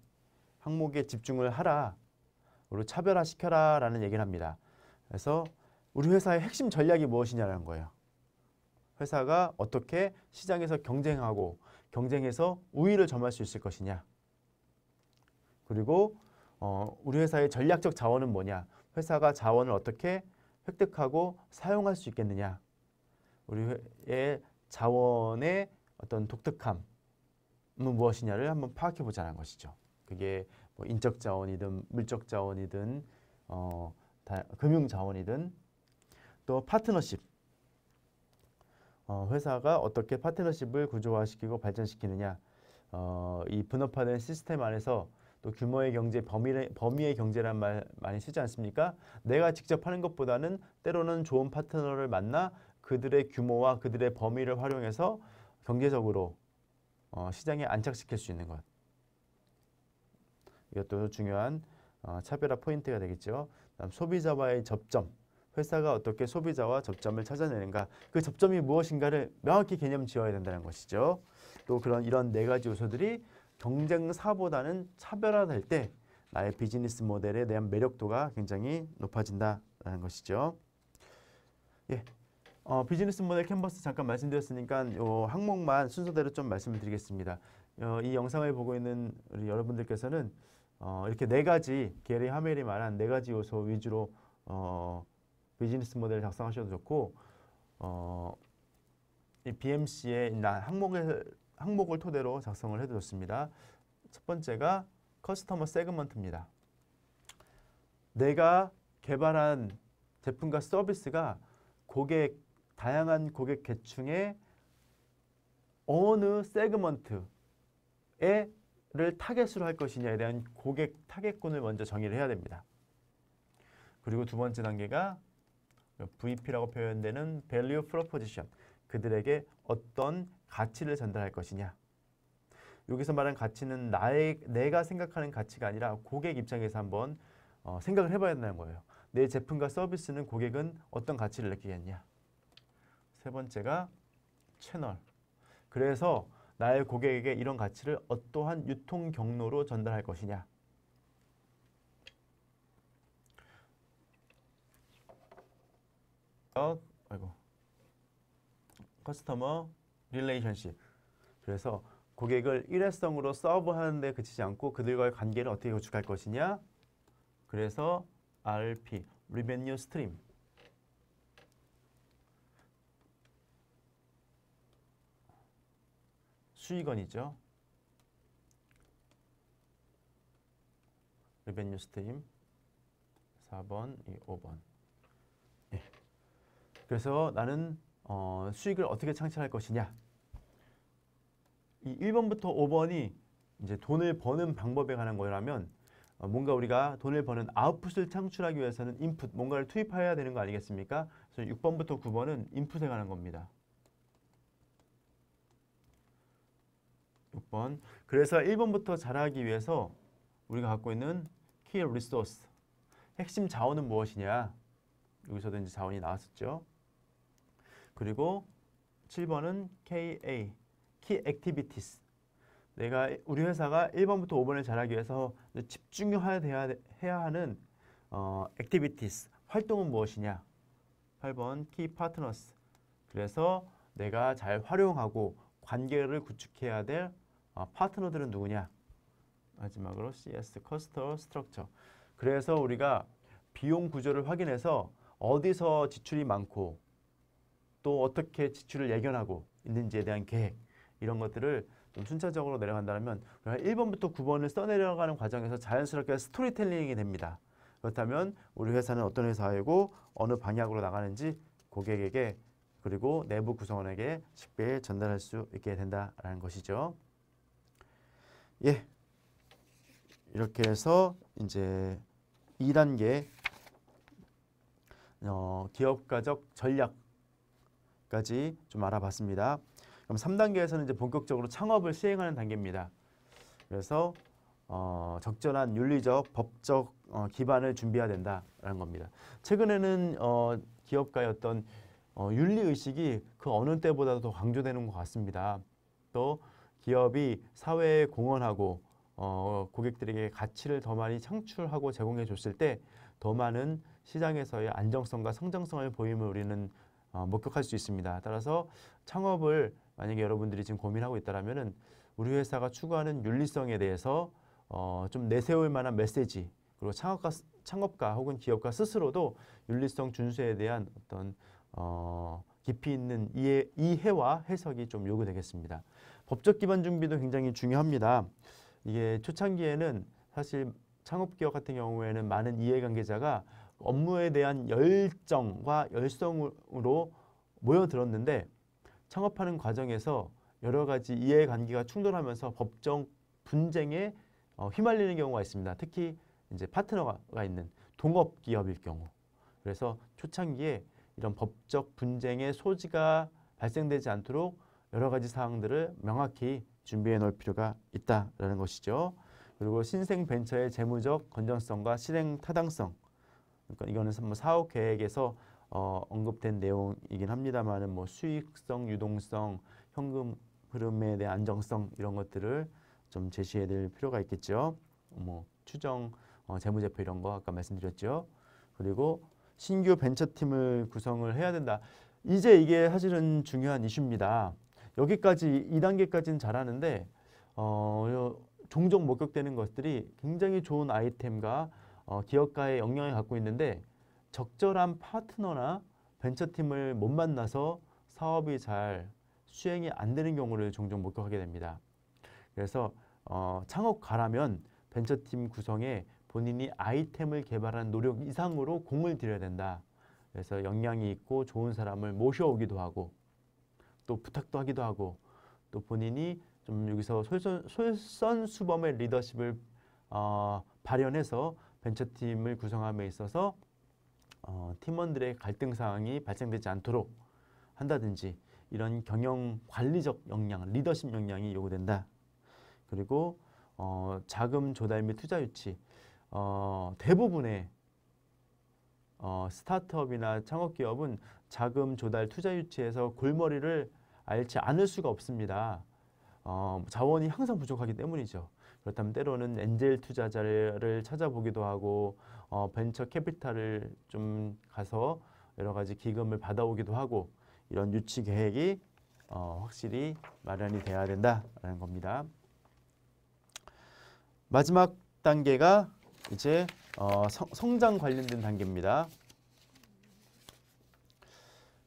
항목에 집중을 하라, 그리고 차별화시켜라 라는 얘기를 합니다. 그래서 우리 회사의 핵심 전략이 무엇이냐는 거예요. 회사가 어떻게 시장에서 경쟁하고 경쟁해서 우위를 점할 수 있을 것이냐, 그리고 우리 회사의 전략적 자원은 뭐냐, 회사가 자원을 어떻게 획득하고 사용할 수 있겠느냐, 우리의 자원의 어떤 독특함은 무엇이냐를 한번 파악해 보자는 것이죠. 그게 뭐 인적 자원이든 물적 자원이든 금융 자원이든, 또 파트너십, 회사가 어떻게 파트너십을 구조화시키고 발전시키느냐, 이 분업화된 시스템 안에서 또 규모의 경제, 범위의 경제란 말 많이 쓰지 않습니까? 내가 직접 하는 것보다는 때로는 좋은 파트너를 만나 그들의 규모와 그들의 범위를 활용해서 경제적으로 시장에 안착시킬 수 있는 것. 이것도 중요한 차별화 포인트가 되겠죠. 다음 소비자와의 접점. 회사가 어떻게 소비자와 접점을 찾아내는가. 그 접점이 무엇인가를 명확히 개념 지어야 된다는 것이죠. 또 이런 네 가지 요소들이 경쟁사보다는 차별화될 때 나의 비즈니스 모델에 대한 매력도가 굉장히 높아진다는 것이죠. 예. 비즈니스 모델 캔버스 잠깐 말씀드렸으니까 이 항목만 순서대로 좀 말씀을 드리겠습니다. 이 영상을 보고 있는 우리 여러분들께서는 이렇게 네 가지, 게리 하멜이 말한 네 가지 요소 위주로 비즈니스 모델을 작성하셔도 좋고, 이 BMC의 항목을 토대로 작성을 해도 좋습니다. 첫 번째가 커스터머 세그먼트입니다. 내가 개발한 제품과 서비스가 다양한 고객 계층의 어느 세그먼트를 타겟으로 할 것이냐에 대한 고객 타겟군을 먼저 정의를 해야 됩니다. 그리고 두 번째 단계가 VP라고 표현되는 Value Proposition, 그들에게 어떤 가치를 전달할 것이냐. 여기서 말하는 가치는 내가 생각하는 가치가 아니라 고객 입장에서 한번 생각을 해봐야 된다는 거예요. 내 제품과 서비스는 고객은 어떤 가치를 느끼겠냐. 세 번째가 채널. 그래서 나의 고객에게 이런 가치를 어떠한 유통 경로로 전달할 것이냐. 아이고. 커스터머 릴레이션십. 그래서 고객을 일회성으로 서브하는 데 그치지 않고 그들과의 관계를 어떻게 구축할 것이냐. 그래서 RP, Revenue Stream. 수익원이죠. Revenue Stream. 4번, 5번. 예. 그래서 나는 수익을 어떻게 창출할 것이냐. 이 1번부터 5번이 이제 돈을 버는 방법에 관한 거라면 뭔가 우리가 돈을 버는 아웃풋을 창출하기 위해서는 인풋, 뭔가를 투입해야 되는 거 아니겠습니까? 그래서 6번부터 9번은 인풋에 관한 겁니다. 6번. 그래서 1번부터 잘하기 위해서 우리가 갖고 있는 key resource, 핵심 자원은 무엇이냐? 여기서도 이제 자원이 나왔었죠. 그리고 7번은 KA, Key Activities. 내가 우리 회사가 1번부터 5번을 잘하기 위해서 집중해야 하는 Activities, 활동은 무엇이냐? 8번 Key Partners. 그래서 내가 잘 활용하고 관계를 구축해야 될 파트너들은 누구냐? 마지막으로 CS, Cost Structure. 그래서 우리가 비용 구조를 확인해서 어디서 지출이 많고 또 어떻게 지출을 예견하고 있는지에 대한 계획, 이런 것들을 좀 순차적으로 내려간다면 1번부터 9번을 써내려가는 과정에서 자연스럽게 스토리텔링이 됩니다. 그렇다면 우리 회사는 어떤 회사이고 어느 방향으로 나가는지 고객에게 그리고 내부 구성원에게 쉽게 전달할 수 있게 된다라는 것이죠. 예, 이렇게 해서 이제 2단계 기업가적 전략까지 좀 알아봤습니다. 그럼 3단계에서는 이제 본격적으로 창업을 시행하는 단계입니다. 그래서 적절한 윤리적, 법적 기반을 준비해야 된다라는 겁니다. 최근에는 기업가의 어떤 윤리의식이 그 어느 때보다도 더 강조되는 것 같습니다. 또 기업이 사회에 공헌하고 고객들에게 가치를 더 많이 창출하고 제공해 줬을 때 더 많은 시장에서의 안정성과 성장성을 보임을 우리는 목격할 수 있습니다. 따라서 창업을 만약에 여러분들이 지금 고민하고 있다면은 우리 회사가 추구하는 윤리성에 대해서 좀 내세울 만한 메시지, 그리고 창업가 혹은 기업가 스스로도 윤리성 준수에 대한 어떤 깊이 있는 이해와 해석이 좀 요구되겠습니다. 법적 기반 준비도 굉장히 중요합니다. 이게 초창기에는 사실 창업기업 같은 경우에는 많은 이해관계자가 업무에 대한 열정과 열성으로 모여들었는데 창업하는 과정에서 여러 가지 이해관계가 충돌하면서 법적 분쟁에 휘말리는 경우가 있습니다. 특히 이제 파트너가 있는 동업기업일 경우. 그래서 초창기에 이런 법적 분쟁의 소지가 발생되지 않도록 여러 가지 사항들을 명확히 준비해 놓을 필요가 있다라는 것이죠. 그리고 신생 벤처의 재무적 건전성과 실행 타당성. 그러니까 이거는 뭐 사업 계획에서 언급된 내용이긴 합니다만은 뭐 수익성, 유동성, 현금 흐름에 대한 안정성 이런 것들을 좀 제시해 될 필요가 있겠죠. 뭐 추정, 재무제표 이런 거 아까 말씀드렸죠. 그리고 신규 벤처팀을 구성을 해야 된다. 이제 이게 사실은 중요한 이슈입니다. 여기까지 2단계까지는 잘하는데 종종 목격되는 것들이 굉장히 좋은 아이템과 기업가의 역량을 갖고 있는데 적절한 파트너나 벤처팀을 못 만나서 사업이 잘 수행이 안 되는 경우를 종종 목격하게 됩니다. 그래서 창업가라면 벤처팀 구성에 본인이 아이템을 개발하는 노력 이상으로 공을 들여야 된다. 그래서 역량이 있고 좋은 사람을 모셔오기도 하고 또 부탁도 하기도 하고 또 본인이 좀 여기서 솔선수범의 리더십을 발현해서 벤처팀을 구성함에 있어서 팀원들의 갈등 사항이 발생되지 않도록 한다든지 이런 경영 관리적 역량, 리더십 역량이 요구된다. 그리고 자금 조달 및 투자 유치. 대부분의 스타트업이나 창업기업은 자금 조달, 투자 유치에서 골머리를 앓지 않을 수가 없습니다. 자원이 항상 부족하기 때문이죠. 그렇다면 때로는 엔젤 투자자를 찾아보기도 하고 벤처 캐피탈을 좀 가서 여러 가지 기금을 받아오기도 하고 이런 유치 계획이 확실히 마련이 돼야 된다라는 겁니다. 마지막 단계가 이제 성장 관련된 단계입니다.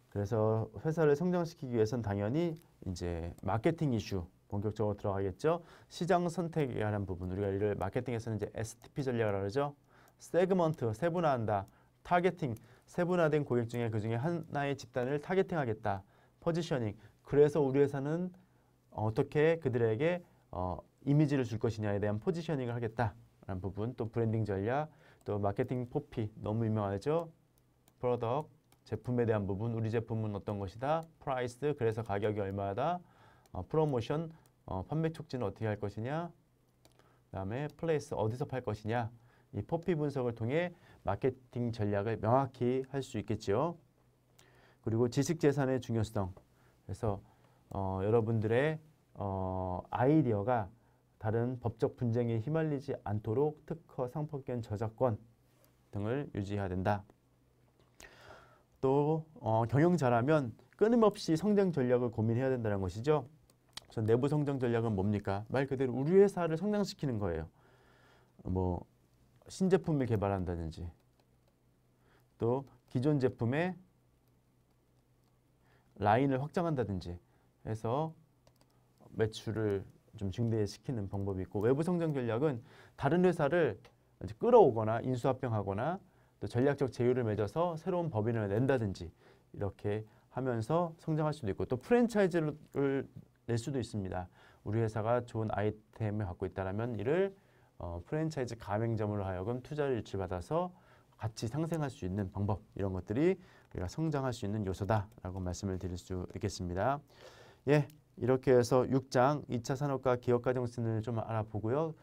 그래서 회사를 성장시키기 위해서는 당연히 이제 마케팅 이슈 본격적으로 들어가겠죠. 시장 선택에 관한 부분, 우리가 이를 마케팅에서는 이제 STP 전략이라고 그러죠. 세그먼트, 세분화한다. 타겟팅, 세분화된 고객 중에 그 중에 하나의 집단을 타겟팅하겠다. 포지셔닝, 그래서 우리 회사는 어떻게 그들에게 이미지를 줄 것이냐에 대한 포지셔닝을 하겠다라는 부분, 또 브랜딩 전략, 또 마케팅 포피, 너무 유명하죠. 프로덕트, 제품에 대한 부분, 우리 제품은 어떤 것이다, 프라이스, 그래서 가격이 얼마다, 프로모션, 판매 촉진을 어떻게 할 것이냐, 그다음에 플레이스, 어디서 팔 것이냐, 이 포피 분석을 통해 마케팅 전략을 명확히 할 수 있겠죠. 그리고 지식 재산의 중요성, 그래서 여러분들의 아이디어가 다른 법적 분쟁에 휘말리지 않도록 특허, 상표권, 저작권 등을 유지해야 된다. 또 경영 잘하면 끊임없이 성장 전략을 고민해야 된다는 것이죠. 그래서 내부 성장 전략은 뭡니까? 말 그대로 우리 회사를 성장시키는 거예요. 뭐 신제품을 개발한다든지 또 기존 제품의 라인을 확장한다든지 해서 매출을 좀 증대시키는 방법이 있고, 외부 성장 전략은 다른 회사를 끌어오거나 인수합병하거나 또 전략적 제휴를 맺어서 새로운 법인을 낸다든지 이렇게 하면서 성장할 수도 있고, 또 프랜차이즈를 낼 수도 있습니다. 우리 회사가 좋은 아이템을 갖고 있다면 이를 프랜차이즈 가맹점으로 하여금 투자를 유치받아서 같이 상생할 수 있는 방법, 이런 것들이 우리가 성장할 수 있는 요소다라고 말씀을 드릴 수 있겠습니다. 예, 이렇게 해서 6장 2차 산업과 기업가정신을 좀 알아보고요.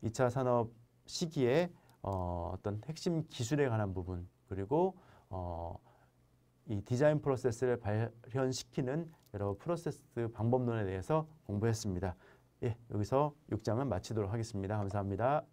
2차 산업 시기에 어떤 핵심 기술에 관한 부분, 그리고 이 디자인 프로세스를 발현시키는 여러 프로세스 방법론에 대해서 공부했습니다. 예, 여기서 6장은 마치도록 하겠습니다. 감사합니다.